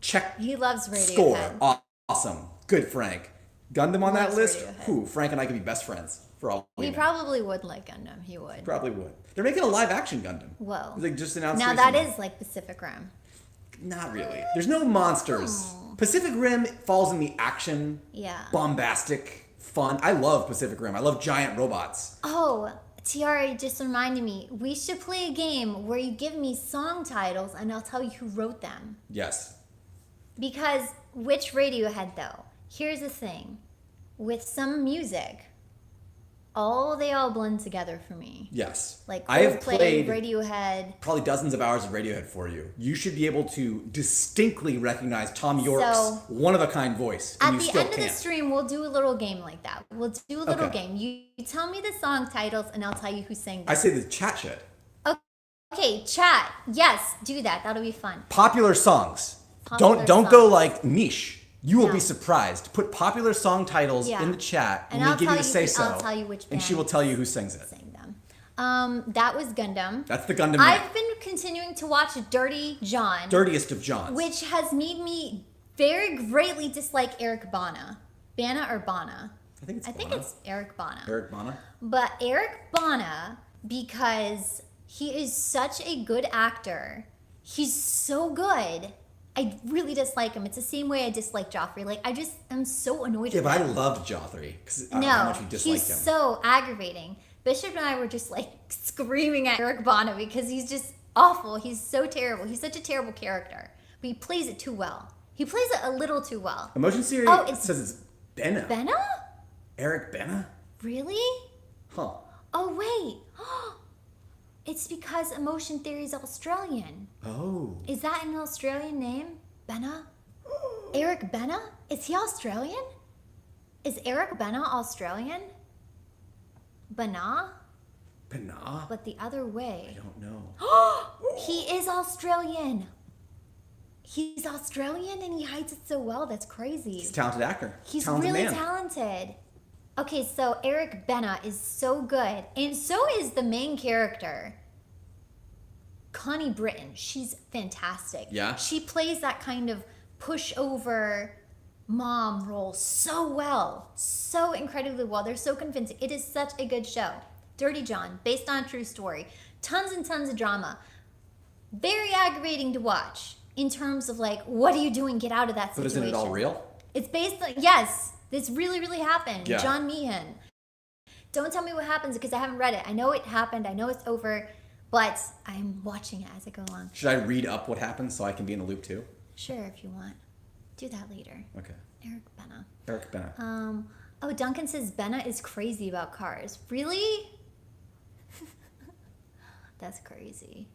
Check. He loves Radiohead. Score. Awesome. Good Frank. Gundam on that Loves list? Radiohead. Whew, Frank and I could be best friends for all we He know. probably would like Gundam. He would. Probably would. They're making a live action Gundam. Whoa. They just announced Now that recently. is like Pacific Rim. Not really. There's no monsters. Pacific Rim falls in the action, Yeah. bombastic, fun. I love Pacific Rim. I love giant robots. Oh, Tiara just reminded me. We should play a game where you give me song titles and I'll tell you who wrote them. Yes. Because which Radiohead though? Here's the thing. With some music, they all blend together for me. Yes. Like I have Coldplay, played Radiohead. probably dozens of hours of Radiohead for you. You should be able to distinctly recognize Tom York's So, one-of-a-kind voice, and At you the still end of the can't. stream, we'll do a little game like that. We'll do a little Okay. game. You tell me the song titles, and I'll tell you who sang them. I say the chat should. Okay, chat. Yes, do that. That'll be fun. Popular songs. Popular don't go songs. like niche. You will No. be surprised. Put popular song titles Yeah. in the chat And when we I'll give you tell the you say who- so. I'll tell you which and she will band tell you who sings it. Sang them. That was Gundam. That's the Gundam I've Man. been continuing to watch Dirty John, Dirtiest of Johns. which has made me very greatly dislike Eric Bana. Bana or Bana? I think it's I think Bana. it's Eric Bana. Eric Bana. But Eric Bana, because he is such a good actor, he's so good. I really dislike him. It's the same way I dislike Joffrey. Like, I just am so annoyed Yeah, with but I him. loved Joffrey because how No, much you disliked he's him. so aggravating. Bishop and I were just like screaming at Eric Bana because he's just awful. He's so terrible. He's such a terrible character. But he plays it too well. He plays it a little too well. Emotion Theory Oh, it's- says it's Benna. Benna? Eric Benna? Really? Huh. Oh, wait. It's because Emotion Theory is Australian. Oh. Is that an Australian name? Benna? Eric Benna? Is he Australian? Is Eric Benna Australian? Benna? Benna? But the other I way. don't know. He is Australian. He's Australian and he hides it so well. That's crazy. He's a talented actor. He's talented really man. talented. Okay, so Eric Benna is so good. And so is the main character, Connie Britton. She's fantastic. Yeah? She plays that kind of pushover mom role so well. So incredibly well. They're so convincing. It is such a good show. Dirty John, based on a true story. Tons and tons of drama. Very aggravating to watch in terms of like, what are you doing? Get out of that But situation. isn't it all real? It's based on, yes, this really, really happened. Yeah. John Meehan. Don't tell me what happens because I haven't read it. I know it happened. I know it's over, but I'm watching it as I go along. Should I read up what happens so I can be in the loop too? Sure, if you want. Do that later. Okay. Eric Benna. Eric Benna. Oh, Duncan says Benna is crazy about cars. Really? That's crazy.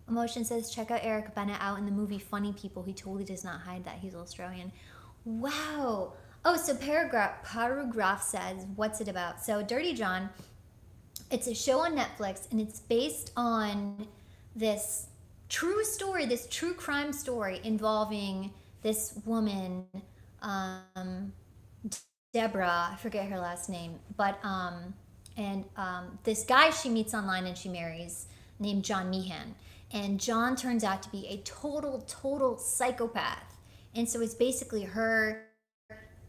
Emotion says, check out Eric Bennett out in the movie Funny People. He totally does not hide that he's Australian. Wow. Oh, so Paragraph says, what's it about? So Dirty John, it's a show on Netflix, and it's based on this true story, this true crime story involving this woman, Deborah, I forget her last name, but this guy she meets online and she marries named John Meehan. And John turns out to be a total psychopath. And so it's basically her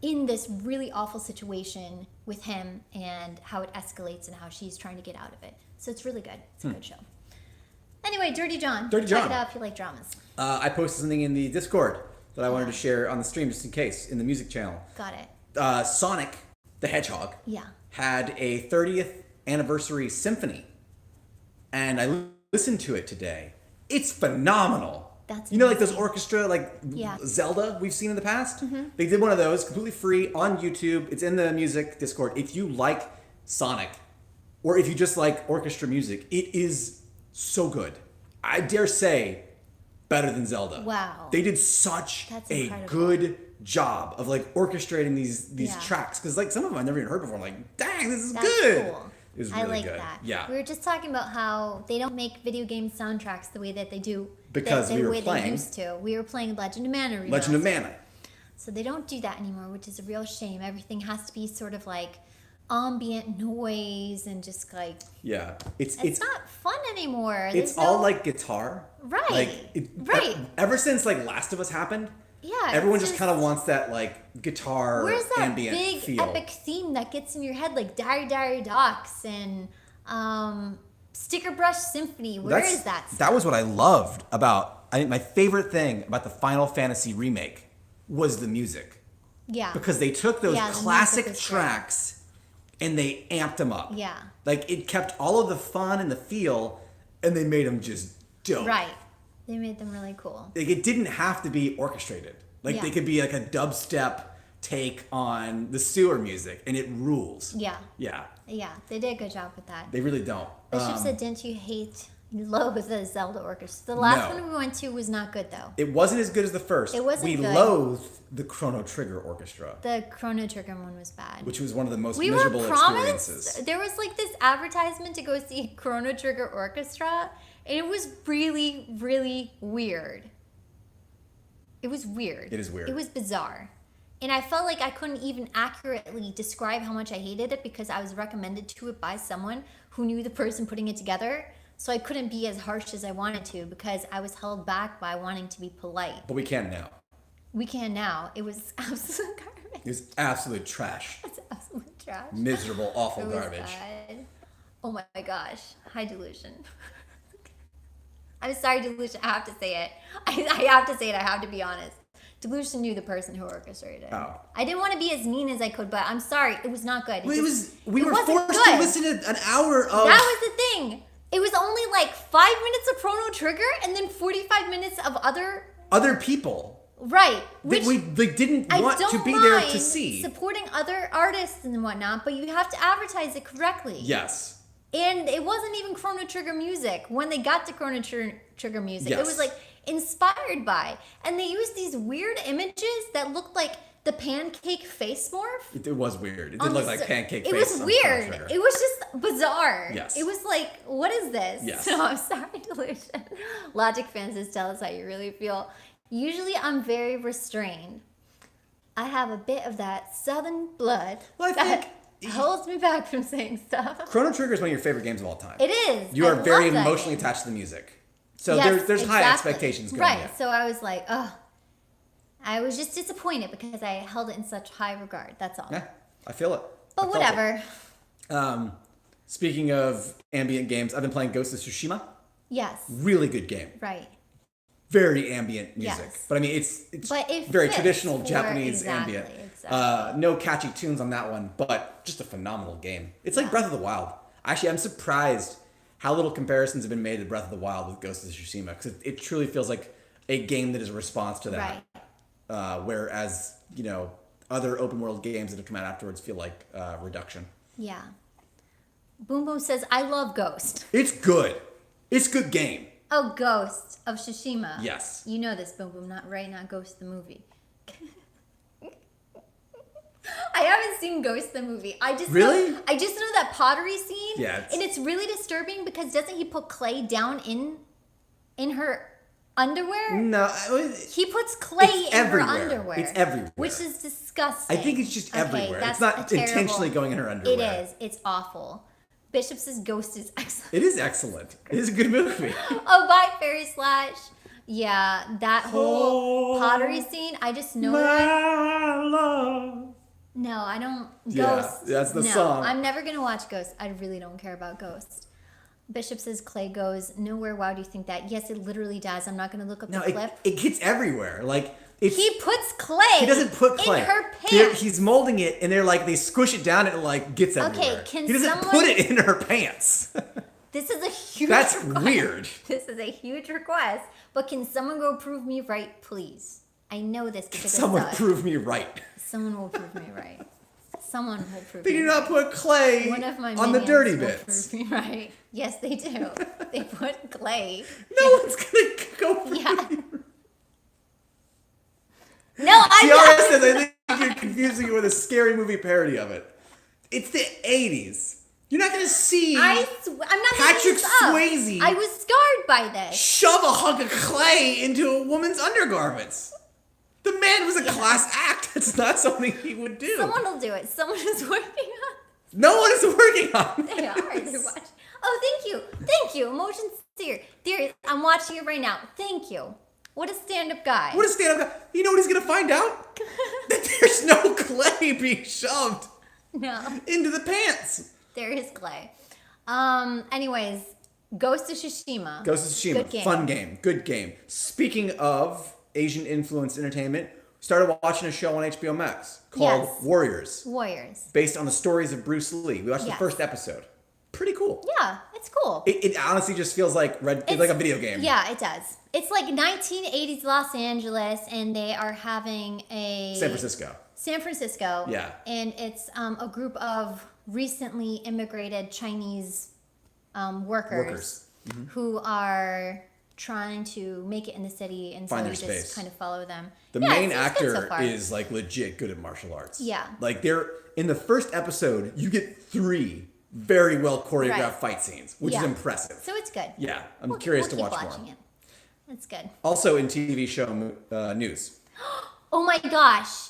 in this really awful situation with him and how it escalates and how she's trying to get out of it. So it's really good. It's a good show. Anyway, Dirty John. Dirty Check John. it out if you like dramas. I posted something in the Discord that I wanted to share on the stream just in case in the music channel. Got it. Sonic the Hedgehog Yeah. had a 30th anniversary symphony, and I listened to it today. It's phenomenal. That's you know, like those amazing. orchestra, like Yeah. Zelda we've seen in the past. They did one of those completely free on YouTube. It's in the music Discord. If you like Sonic, or if you just like orchestra music, it is so good. I dare say better than Zelda. Wow. They did such That's a incredible. good job of like orchestrating these Yeah. tracks, because like some of them I've never even heard before. I'm like, dang, this is That's good. cool. It was I really like good. that. Yeah. We were just talking about how they don't make video game soundtracks the way that they do. Because the we were way playing- they used to. We were playing Legend of Mana. Legend of Remastered. Mana. So they don't do that anymore, which is a real shame. Everything has to be sort of like ambient noise and just like Yeah. It's it's not fun anymore. it's There's all no- like guitar. Right. Like Right. Ever since like Last of Us happened, yeah. everyone it's just kind of wants that like guitar Where's that ambient big feel. epic theme that gets in your head like Diary Docs and Sticker Brush Symphony? Where is that stuff? That was what I loved about. I think my favorite thing about the Final Fantasy remake was the music, Yeah. because they took those Yeah, the music classic is great. tracks and they amped them up. Yeah. Like it kept all of the fun and the feel, and they made them just dope. Right. They made them really cool. Like it didn't have to be orchestrated. Like Yeah. they could be like a dubstep take on the sewer music, and it rules. Yeah. Yeah, Yeah, they did a good job with that. they really don't. Bishop said, didn't you loathe the Zelda orchestra? The last No. one we went to was not good, though. It wasn't as good as the first. It wasn't We good. loathed the Chrono Trigger Orchestra, The Chrono Trigger one was bad. which was one of the most We were miserable promised, experiences. there was like this advertisement to go see Chrono Trigger Orchestra, and it was really, really weird. It was weird. It is weird. It was bizarre. And I felt like I couldn't even accurately describe how much I hated it because I was recommended to it by someone who knew the person putting it together. So I couldn't be as harsh as I wanted to because I was held back by wanting to be polite. But we can now. We can now. It was absolute garbage. It was absolute trash. It's absolute trash. Miserable, awful It was garbage. bad. Oh my gosh. Hi, Delusion. I'm sorry, Delusion. I have to say it. I have to say it. I have to be honest. Delusion knew the person who orchestrated it. Oh. I didn't want to be as mean as I could, but I'm sorry. It was not good. Well, we it were wasn't forced to good. listen to an hour of. That was the thing. It was only like 5 minutes of Chrono Trigger and then 45 minutes of other people Right. that Which we didn't I want don't to be there to mind see. supporting other artists and whatnot, but you have to advertise it correctly. Yes. And it wasn't even Chrono Trigger music. When they got to Chrono Trigger music, Yes. it was like inspired by. And they used these weird images that looked like the pancake face morph. It was weird. It on did look the like s- pancake It face was on weird. Chrono Trigger. It was just bizarre. Yes. It was like, what is this? Yes. So I'm sorry, Delusion. Logic fans, just tell us how you really feel. Usually I'm very restrained. I have a bit of that southern blood Well, I that think- holds me back from saying stuff. Chrono Trigger is one of your favorite games of all time. It is. You I are very love that emotionally game. attached to the music. So Yes, there's high exactly. expectations going Right. in. So I was like, oh. I was just disappointed because I held it in such high regard. That's all. Yeah, I feel it. But I felt it. whatever. Speaking of ambient games, I've been playing Ghost of Tsushima. Yes. Really good game. Right. Very ambient music. Yes. But I mean, it's But it very fits traditional for- Japanese exactly, ambient. exactly. No catchy tunes on that one, but just a phenomenal game. It's like Yeah. Breath of the Wild. Actually, I'm surprised how little comparisons have been made to Breath of the Wild with Ghost of Tsushima because it truly feels like a game that is a response to that. Right. Whereas, other open world games that have come out afterwards feel like reduction. Yeah. Boom Boom says, I love Ghost. It's good. It's a good game. Oh, Ghost of Tsushima. Yes. You know this, Boom Boom, not Ghost the movie. I haven't seen Ghost the movie. I just Really? know that pottery scene. Yeah, it's- And it's really disturbing because doesn't he put clay down in her underwear? No, He puts clay It's in everywhere. her underwear. It's everywhere. Which is disgusting. I think it's just Okay, everywhere. that's It's not a terrible- intentionally going in her underwear. It is. It's awful. Bishop says Ghost is excellent. It is excellent. It is a good movie. Oh, bye, Fairy Slash. Yeah, that whole pottery scene, I just know that. love. No, I don't. Yeah, Ghost. that's the no, song. I'm never going to watch Ghost. I really don't care about Ghost. Bishop says Clay goes nowhere. Why do you think that? Yes, it literally does. I'm not going to look up No, the clip. it gets everywhere. Like it's, He puts clay. he doesn't put clay. in her They're- pants. He's molding it, and they're like they squish it down, and it like gets everywhere. can he doesn't someone- put it in her pants. This is a huge. That's request. weird. This is a huge request. But can someone go prove me right, please? I know this because Someone it sucks. prove me right. Someone will prove me right. Someone will prove They me do right. not put clay One of my on the minions dirty will bits. prove me right. Yes, they do. They put clay. No one's gonna go. Prove Yeah. me. No, I'm Tiara not. says, I think you're confusing it with a scary movie parody of it. It's the 80s. You're not going to see I'm not making Patrick this up. Swayze I was scarred by this. shove a hunk of clay into a woman's undergarments. The man was a class act. It's not something he would do. Someone will do it. Someone is working on. No one is working on They are. They're watching. Oh, thank you. Thank you. Emotion theory. I'm watching it right now. Thank you. What a stand-up guy. What a stand-up guy. You know what he's going to find out? That there's no clay being shoved No, into the pants. there is clay. Anyways, Ghost of Tsushima. Ghost of Tsushima, Good game. fun game, good game. Speaking of Asian influenced entertainment, started watching a show on HBO Max called Yes. Warriors, Warriors. based on the stories of Bruce Lee. We watched the Yes. first episode. pretty cool. Yeah, it's cool. It honestly just feels like it's like a video game. Yeah, it does. It's like 1980s Los Angeles, and they are having a San Francisco. San Francisco. Yeah. And it's a group of recently immigrated Chinese workers, who are trying to make it in the city, and Find so their you just space. kind of follow them. The Yeah, main it's good so actor far. is like legit good at martial arts. Yeah. Like they're in the first episode, you get 3 very well choreographed Right. fight scenes, which is Yeah. impressive. So it's good. Yeah, I'm curious we'll to keep watch watching more. it. That's good. Also in TV show news. Oh my gosh.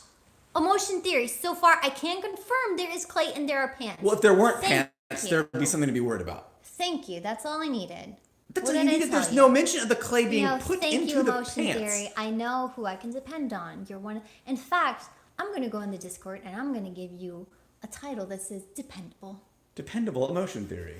Emotion theory. So far, I can confirm there is clay and there are pants. Well, if there weren't Thank pants, you. there would be something to be worried about. Thank you. That's all I needed. That's What all you did I needed. tell There's you? no mention of the clay being No, put thank into you, the emotion pants. theory. I know who I can depend on. You're one. In fact, I'm going to go in the Discord and I'm going to give you a title that says dependable. Dependable emotion theory.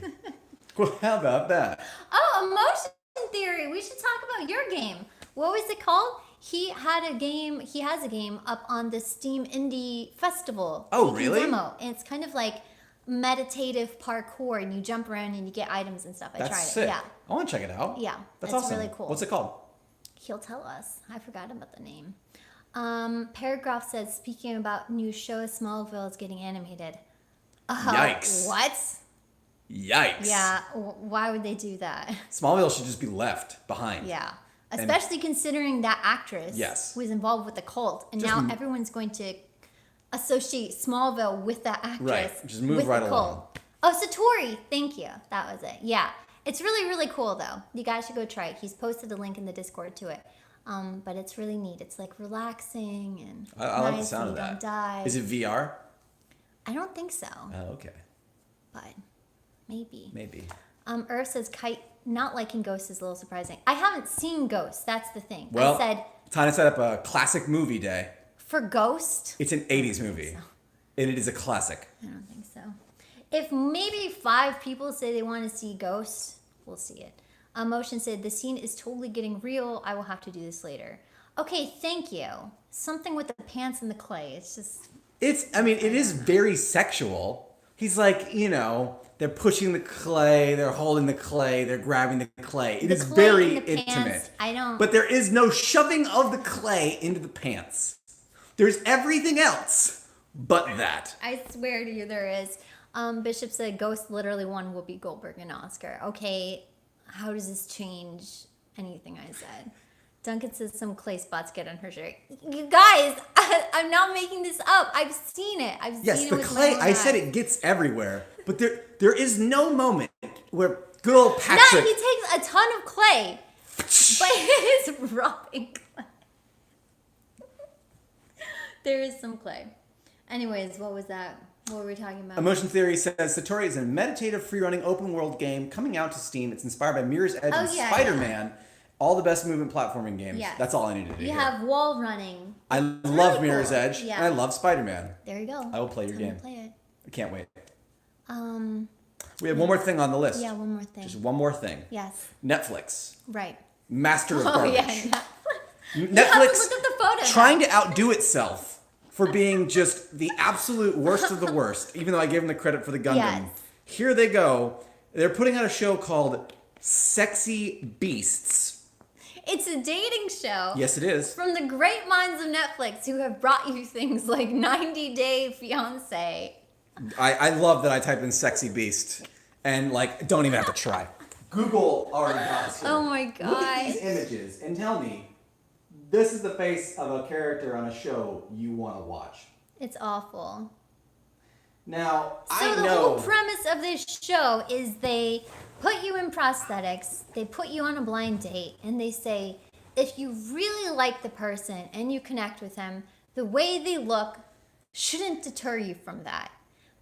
Well, how about that? Oh, emotion theory. We should talk about your game. What was it called? He had a game. He has a game up on the Steam Indie Festival. Oh, You can really? Demo, and it's kind of like meditative parkour, and you jump around and you get items and stuff. I That's tried sick. it. Yeah, I want to check it out. Yeah, That's it's awesome. really cool. What's it called? he'll tell us. I forgot about the name. Paragraph says, speaking about new show, Smallville is getting animated. Yikes. What? Yikes. Yeah. Why would they do that? Smallville should just be left behind. Yeah. Especially considering that actress Yes. was involved with the cult, and Just now everyone's going to associate Smallville with that actress. Right. Just move with right the along. cult. Oh, Satori. Thank you. That was it. Yeah. It's really, really cool, though. You guys should go try it. He's posted a link in the Discord to it. But it's really neat. It's like relaxing and I like the nice sound and of you that. don't die. Is it VR? I don't think so, Oh, okay. but maybe. Maybe. Earth says Kite not liking Ghost is a little surprising. I haven't seen Ghost. That's the thing. Well, I said time to set up a classic movie day. for Ghost. It's an 80s movie. And it is a classic. I don't think so. If maybe 5 people say they want to see Ghost, we'll see it. Motion said the scene is totally getting real. I will have to do this later. Okay, thank you. Something with the pants and the clay. It's just It is very sexual. He's like, they're pushing the clay, they're holding the clay, they're grabbing the clay. It The is clay very in the intimate. pants, I don't- But there is no shoving of the clay into the pants. There's everything else but that. I swear to you, there is. Bishop said Ghost literally won Whoopi Goldberg an Oscar. Okay, how does this change anything I said? Duncan says some clay spots get on her shirt. You guys, I'm not making this up. I've seen it. I've Yes, seen it the with clay, my own I said eyes. it gets everywhere. But there is no moment where good old No, Patrick... he takes a ton of clay, but it is rubbing clay. There is some clay. Anyways, what was that? What were we talking about? Emotion Theory says Satori is a meditative, free-running, open-world game coming out to Steam. It's inspired by Mirror's Edge and yeah, Spider-Man. All the best movement platforming games. Yes. That's all I needed to do You here. have wall running. I love Mirror's cool. Edge, Yeah. and I love Spider-Man. There you go. I will play your Time to game. Play it. I can't wait. Um, We have one more thing on the list. yeah, one more thing. Just one more thing. Yes, Netflix. right. Master of Oh garbage. yeah. Netflix You have to look at the photo. trying to outdo itself for being just the absolute worst of the worst, even though I gave them the credit for the Gundam. Yes. Here they go. They're putting out a show called Sexy Beasts. It's a dating show. Yes, it is. From the great minds of Netflix, who have brought you things like 90 Day Fiance. I love that I type in Sexy Beast and don't even have to try. Google already got us here. Oh my Look at god. these images and tell me, this is the face of a character on a show you want to watch. It's awful. Now, So I the know. whole premise of this show is they put you in prosthetics, they put you on a blind date, and they say if you really like the person and you connect with them, the way they look shouldn't deter you from that.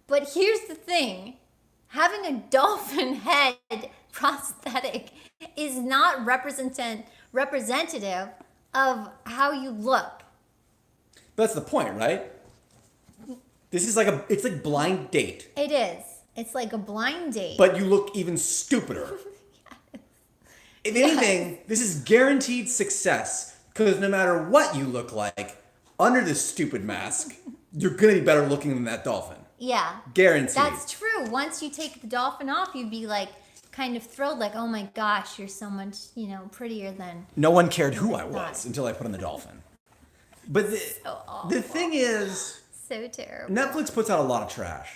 But here's the thing. Having a dolphin head prosthetic is not representative of how you look. That's the point, right? This is it's like blind date, It is. It's like a blind date. but you look even stupider. If anything, this is guaranteed success because no matter what you look like under this stupid mask, you're gonna be better looking than that dolphin. Yeah. Guaranteed. That's true. Once you take the dolphin off, you'd be like kind of thrilled, like, oh my gosh, you're so much, prettier than. No one cared who I God. was until I put on the dolphin. But awful. the thing is, So terrible. Netflix puts out a lot of trash.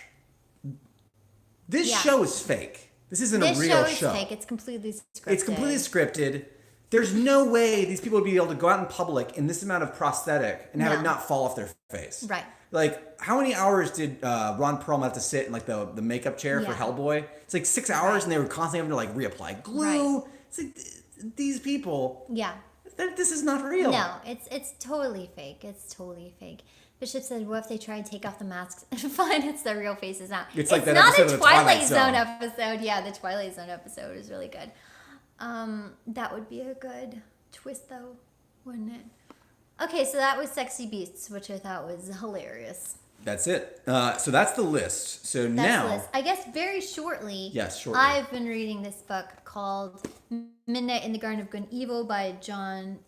This Yeah. show is fake. This isn't This a real show is fake. It's completely scripted. It's completely scripted. There's no way these people would be able to go out in public in this amount of prosthetic and have No. it not fall off their face. Right. Like, how many hours did Ron Perlman have to sit in like the makeup chair for Yeah. Hellboy? It's like 6 hours, Right. and they were constantly having to like reapply glue. Right. It's like these people. Yeah. This is not real. No, it's totally fake. It's totally fake. Bishop said, "What if they try and take off the masks and find it's their real faces now?" It's like that not episode a of the Twilight Twilight Zone Zone. episode. Yeah, the Twilight Zone episode is really good. That would be a good twist, though, wouldn't it? Okay, so that was Sexy Beasts, which I thought was hilarious. That's it. So that's the list. So That's now, the list. I guess very shortly. Yes, shortly. I've been reading this book called Midnight in the Garden of Good and Evil by John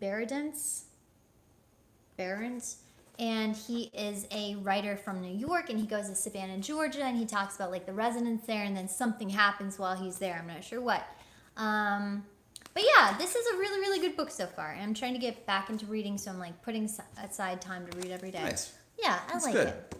Behrens. And he is a writer from New York, and he goes to Savannah, Georgia, and he talks about like the residents there, and then something happens while he's there. I'm not sure what. But yeah, this is a really, really good book so far. And I'm trying to get back into reading, so I'm like putting aside time to read every day. Nice. Yeah, I That's like good. it.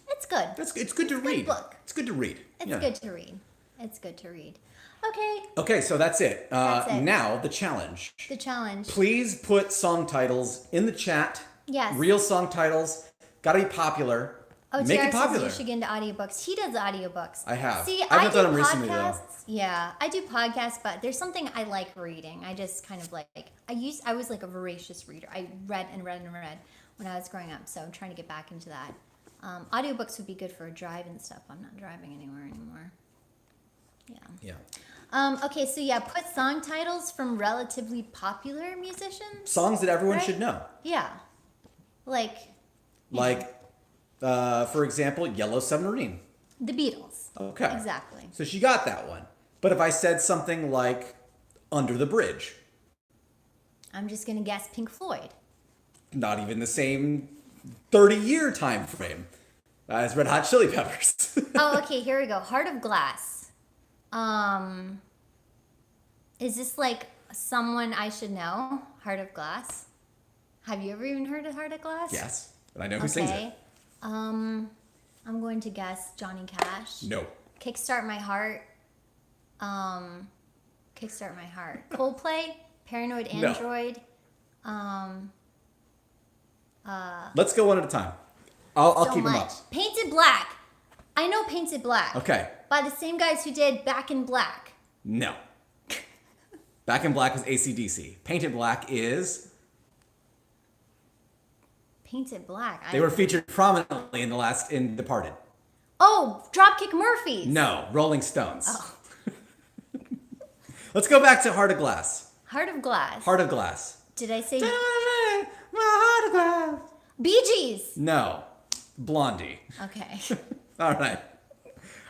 It's good. it's good to a good read. book. It's good to read. It's Yeah. good to read. It's good to read. Okay, Okay, so that's it. That's it. Now the challenge. the challenge. Please put song titles in the chat. Yes. Real song titles. Gotta be popular. Oh, Make TR it popular. says you should get into audiobooks. He does audiobooks. I have. See, I've I not do done them recently, though. podcasts. Yeah, I do podcasts, but there's something I like reading. I just kind of like I was like a voracious reader. I read and read and read when I was growing up, so I'm trying to get back into that. Audiobooks would be good for a drive and stuff. I'm not driving anywhere anymore. Yeah. Yeah. Okay, so yeah, put song titles from relatively popular musicians. Songs that everyone Right? should know. Yeah. Like Like, for example, Yellow Submarine. the Beatles. Okay. Exactly. So she got that one. But if I said something like Under the Bridge, I'm just gonna guess Pink Floyd. not even the same 30-year time frame as Red Hot Chili Peppers. Oh, okay, here we go. Heart of Glass. Is this like someone I should know? Heart of Glass. Have you ever even heard of Heart of Glass? Yes, but I know who sings it. Okay. I'm going to guess Johnny Cash. No. Kickstart My Heart. Kickstart My Heart. Coldplay. Paranoid No. Android. Let's go one at a time. I'll So keep them much. up. Painted Black. I know Painted Black. Okay. By the same guys who did Back in Black. No. Back in Black was AC/DC. Painted Black is... Painted Black. They were featured prominently in Departed. Oh, Dropkick Murphys. No, Rolling Stones. Oh. Let's go back to Heart of Glass. Heart of Glass. Heart of Glass. Did I say My heart of glass. Bee Gees? No. Blondie. Okay. All right.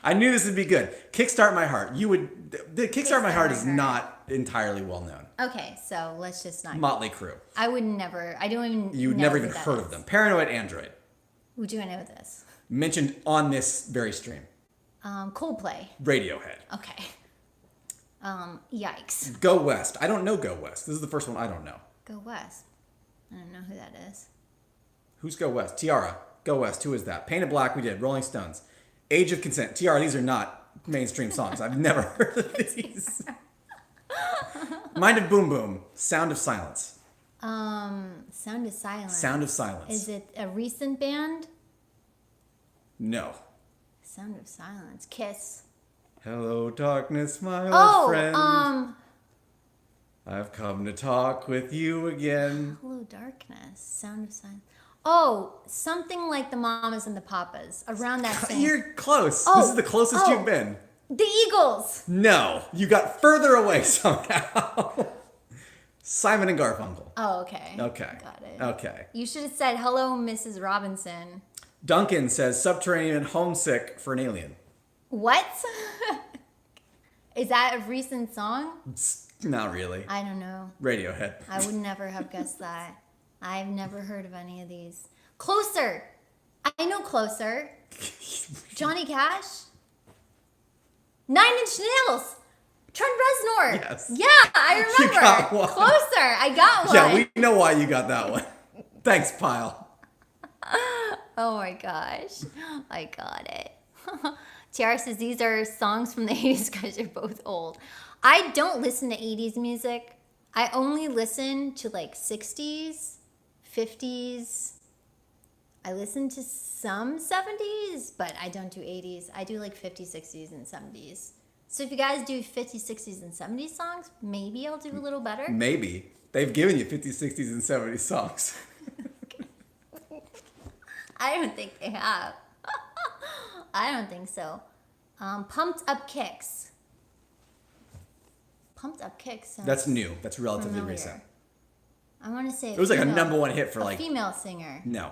I knew this would be good. Kickstart My Heart. The Kickstart My Heart is not entirely well known. Okay, so let's just not. Motley Crue. I would never. I don't even. You'd know never who even that heard is. of them. Paranoid Android. Who do I know this? Mentioned on this very stream. Coldplay. Radiohead. Okay. Yikes. Go West. I don't know Go West. This is the first one I don't know. Go West. I don't know who that is. Who's Go West? Tiara. Go West. Who is that? Painted Black. We did. Rolling Stones. Age of Consent. Tiara. These are not mainstream songs. I've never heard of these. Mind of Boom Boom. Sound of Silence. Sound of Silence. Sound of Silence. Is it a recent band? No. Sound of Silence. Kiss. Hello, darkness, my old Oh, friend. I've come to talk with you again. Hello, Darkness. Sound of Silence. Oh, something like the Mamas and the Papas. Around that same. You're close. Oh, This is the closest oh. you've been. The Eagles. No, you got further away somehow. Simon and Garfunkel. Oh, okay. Okay. Got it. Okay. You should have said, hello, Mrs. Robinson. Duncan says subterranean homesick for an alien. What? Is that a recent song? Not really. I don't know. Radiohead. I would never have guessed that. I've never heard of any of these. Closer. I know Closer. Johnny Cash. 9 Inch Nails. Trent Reznor. Yes. Yeah, I You remember. got one. Closer. I got one. Yeah, we know why you got that one. Thanks, Pile. Oh my gosh. I got it. Tiara says these are songs from the 80s because you're both old. I don't listen to 80s music. I only listen to like 60s, 50s. I listen to some 70s, but I don't do 80s. I do like 50s, 60s, and 70s. So if you guys do 50s, 60s, and 70s songs, maybe I'll do a little better. Maybe. They've given you 50s, 60s, and 70s songs. I don't think they have. I don't think so. Pumped Up Kicks. Pumped Up Kicks. sounds That's new. That's relatively familiar. recent. I want to say It was like a number one hit for a like... female singer. No,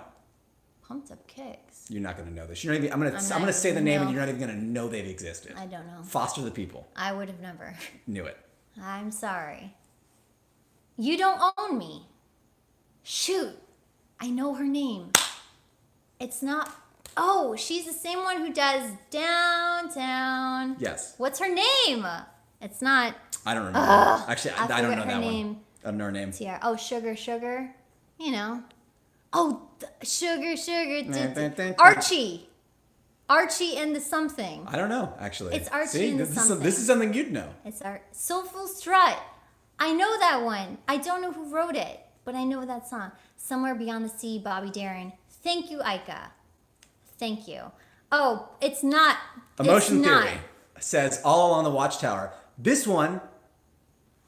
Pumped Up Kicks. you're not going to know this. You're not even, I'm not gonna say the even name and know. you're not even going to know they've existed. I don't know. Foster the People. I would have never. Knew it. I'm sorry. You Don't Own Me. Shoot. I know her name. It's not. Oh, she's the same one who does Downtown. Yes. What's her name? It's not I don't remember. Actually, I don't forget know her that name. one. I don't know her name. Tiara. Oh, Sugar. You know. Oh, Sugar. Archie. Archie and the something. I don't know, actually. It's Archie See, and the this something. is something you'd know. It's our Soulful Strut. I know that one. I don't know who wrote it, but I know that song. Somewhere Beyond the Sea, Bobby Darin. Thank you, Ika. Thank you. Oh, it's not. Emotion it's not. Theory says All Along the Watchtower. This one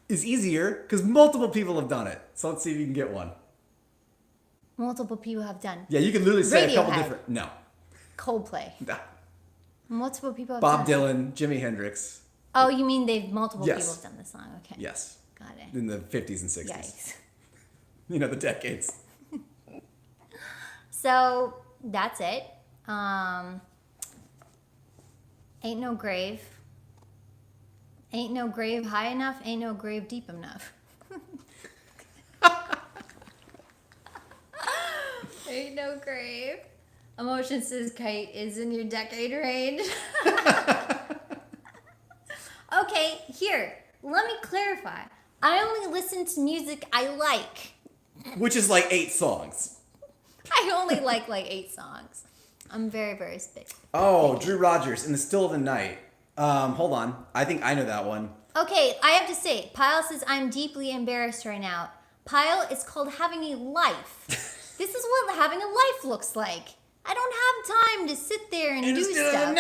is easier because multiple people have done it. So let's see if you can get one. Multiple people have done. Yeah, you can literally say a couple Radiohead. different. No. Coldplay. Multiple people have Bob done it. Dylan, Jimi Hendrix. Oh, you mean multiple Yes. people have done this song? Okay. Yes. Got it. In the 50s and 60s. Yikes. You know, the decades. So that's it. Ain't no grave. Ain't no grave high enough. Ain't no grave deep enough. Ain't no grave. Emotion says Kite is in your decade range. Okay, here. Let me clarify. I only listen to music I like. Which is like 8 songs. I only like 8 songs. I'm very, very spick. Oh, Drew Rogers, In the Still of the Night. Hold on. I think I know that one. Okay, I have to say, Pyle says, I'm deeply embarrassed right now. Pyle, it's called having a life. This is what having a life looks like. I don't have time to sit there and do stuff.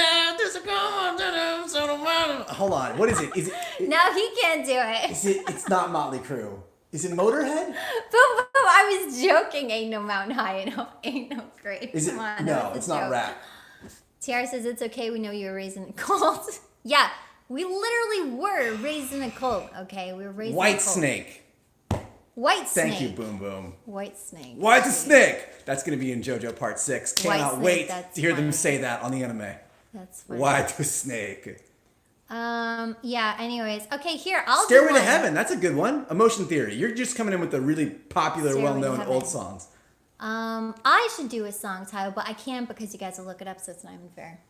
Hold on. What is it? Is it? No, he can't do it. It's not Motley Crue. Is it Motorhead? Boom, boom, I was joking. Ain't no mountain high enough. Ain't no great. Is it? Come on, No, that was it's a not joke. rap. Tiara says, it's okay. We know you were raised in a cult. Yeah, we literally were raised in a cult. Okay, we were raised in a White cult. Snake. White Snake. Thank you, Boom Boom. White Snake. White Snake. That's going to be in JoJo Part 6. Cannot Snake, wait that's to hear them funny. say that on the anime. That's funny. White Snake. Yeah, anyways. Okay, here, I'll Stairway do to one. Heaven. That's a good one. Emotion Theory. You're just coming in with the really popular, Stairway to well-known Heaven. old songs. I should do a song title, but I can't because you guys will look it up, so it's not even fair.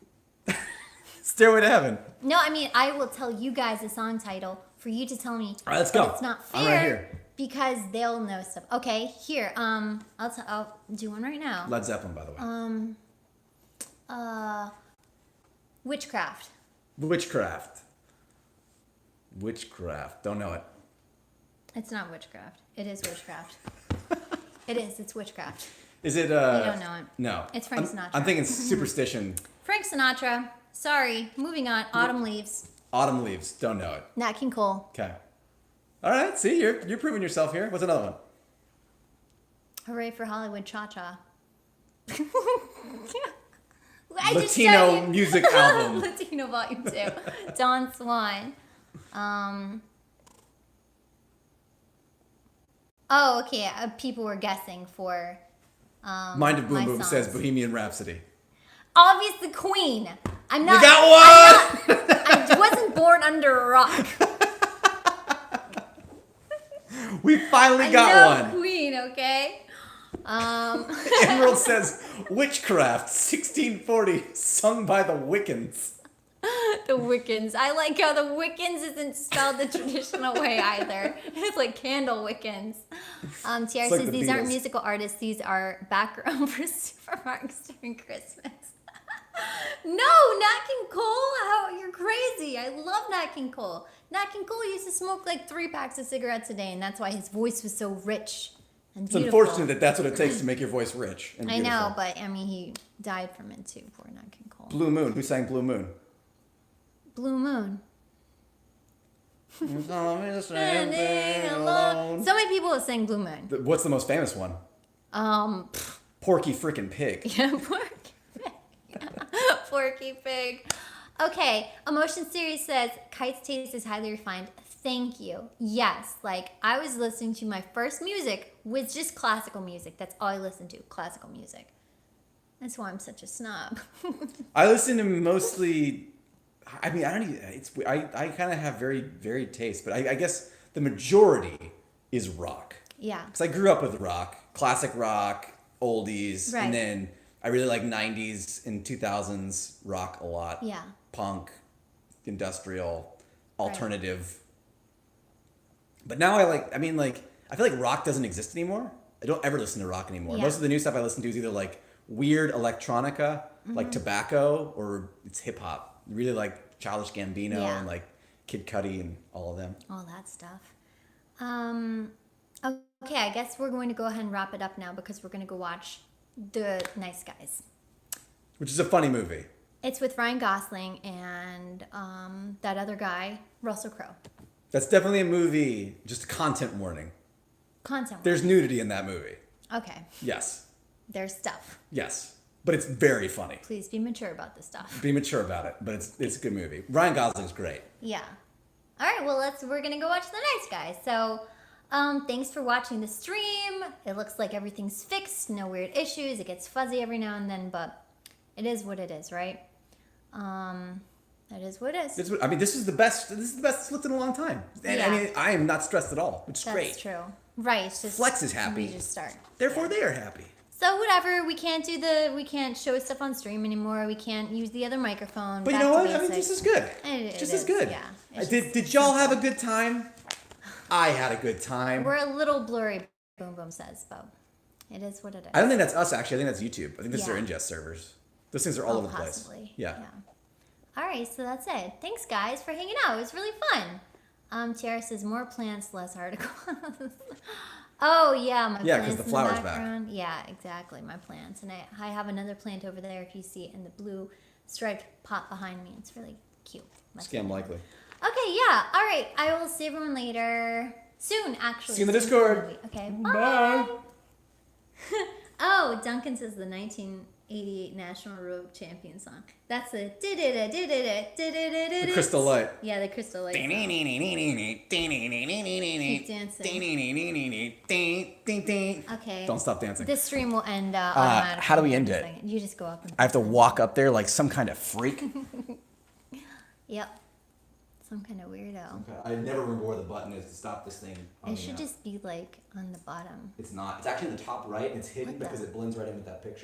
Stairway to Heaven. No, I mean, I will tell you guys a song title for you to tell me. All right, let's but go. It's not fair I'm right here. because they'll know stuff. Okay, here. I'll do one right now. Led Zeppelin, by the way. Witchcraft. Witchcraft. Witchcraft. Don't know it. It's not witchcraft. It is witchcraft. It is. It's witchcraft. Is it? You don't know it. No. It's Frank I'm- Sinatra. I'm thinking Superstition. Frank Sinatra. Sorry. Moving on. Autumn Leaves. Autumn Leaves. Don't know it. Nat King Cole. Okay. All right. See, you're proving yourself here. What's another one? Hooray for Hollywood Cha Cha. Latino music album. Latino Volume 2. Don Swan. Oh, okay. People were guessing for Mind of Boom my Boom says songs. Bohemian Rhapsody. Obvious the Queen. I'm not. You got one! I wasn't born under a rock. We finally I got know one. Queen, okay? Emerald says, witchcraft, 1640, sung by the Wiccans. The Wiccans. I like how the Wiccans isn't spelled the traditional way either. It's like candle Wiccans. Tiara like says the these aren't Beatles. musical artists. These are background for supermarkets during Christmas. No, Nat King Cole. How you're crazy. I love Nat King Cole. Nat King Cole used to smoke like 3 packs of cigarettes a day, and that's why his voice was so rich and It's beautiful. unfortunate that that's what it takes to make your voice rich and I beautiful. know, but I mean, he died from it too. Poor Nat King Cole. Blue Moon. Who sang Blue Moon? Blue Moon. Standing Standing alone. So many people have sang Blue Moon. What's the most famous one? Porky frickin' Pig. Yeah, Porky Pig. Porky Pig. Okay, Emotion Series says Kite's taste is highly refined. Thank you. Yes, like I was listening to my first music was just classical music. That's all I listened to, classical music. That's why I'm such a snob. I listen to mostly. I mean, I don't even. It's I kind of have very varied taste, but I guess the majority is rock. Yeah. Because I grew up with rock, classic rock, oldies, Right. and then I really like 90s and 2000s rock a lot. Yeah. Punk, industrial, alternative. But now I feel like rock doesn't exist anymore. I don't ever listen to rock anymore. Yeah. Most of the new stuff I listen to is either like weird electronica, like Tobacco, or it's hip hop. Really like Childish Gambino Yeah. and like Kid Cudi and all of them. All that stuff. Okay, I guess we're going to go ahead and wrap it up now because we're going to go watch The Nice Guys. Which is a funny movie. It's with Ryan Gosling and that other guy, Russell Crowe. That's definitely a movie, just a content warning. Content. There's nudity in that movie. Okay, Yes. there's stuff. Yes. But it's very funny. Please be mature about this stuff. Be mature about it, but it's a good movie. Ryan Gosling's great. Yeah. All right, well, we're going to go watch The Nice Guys. So, thanks for watching the stream. It looks like everything's fixed, no weird issues. It gets fuzzy every now and then, but it is what it is, right? That is what it is. This is the best it's looked in a long time. And Yeah. I mean, I am not stressed at all, which is That's great. true. Right. It's just, Flex is happy. We just start. Therefore, they are happy. So whatever, we can't show stuff on stream anymore. We can't use the other microphone. But you Back know to what? I mean, basics. just as good. It Just is, as good. yeah. It's Did y'all have a good time? I had a good time. We're a little blurry, Boom Boom says, but it is what it is. I don't think that's us, actually. I think that's YouTube. I think this is Yeah. their ingest servers. Those things are all over the place. Possibly. Yeah. All right, so that's it. Thanks, guys, for hanging out. It was really fun. Tiara says more plants, less articles. Oh yeah, my Yeah, 'cause plants the in flower's back. background. Yeah, exactly, my plants, and I have another plant over there. If you see it in the blue striped pot behind me, it's really cute. That's Scam what I likely. have. Okay, yeah. All right, I will see everyone later. Soon, actually. See you in the Discord. Okay, Bye. Oh, Duncan says the 1988 National Road Champion song. That's the The Crystal Light. Yeah, the Crystal Light. Keep dancing. Okay. Don't stop dancing. This stream will end automatically. how do we in end a it? second. You just go up and. I have to walk up there like some kind of freak. Yep. Some kind of weirdo. I never remember where the button is to stop this thing. It should just be like on the bottom. It's not. It's actually in the top right, and it's hidden What the- because it blends right in with that picture.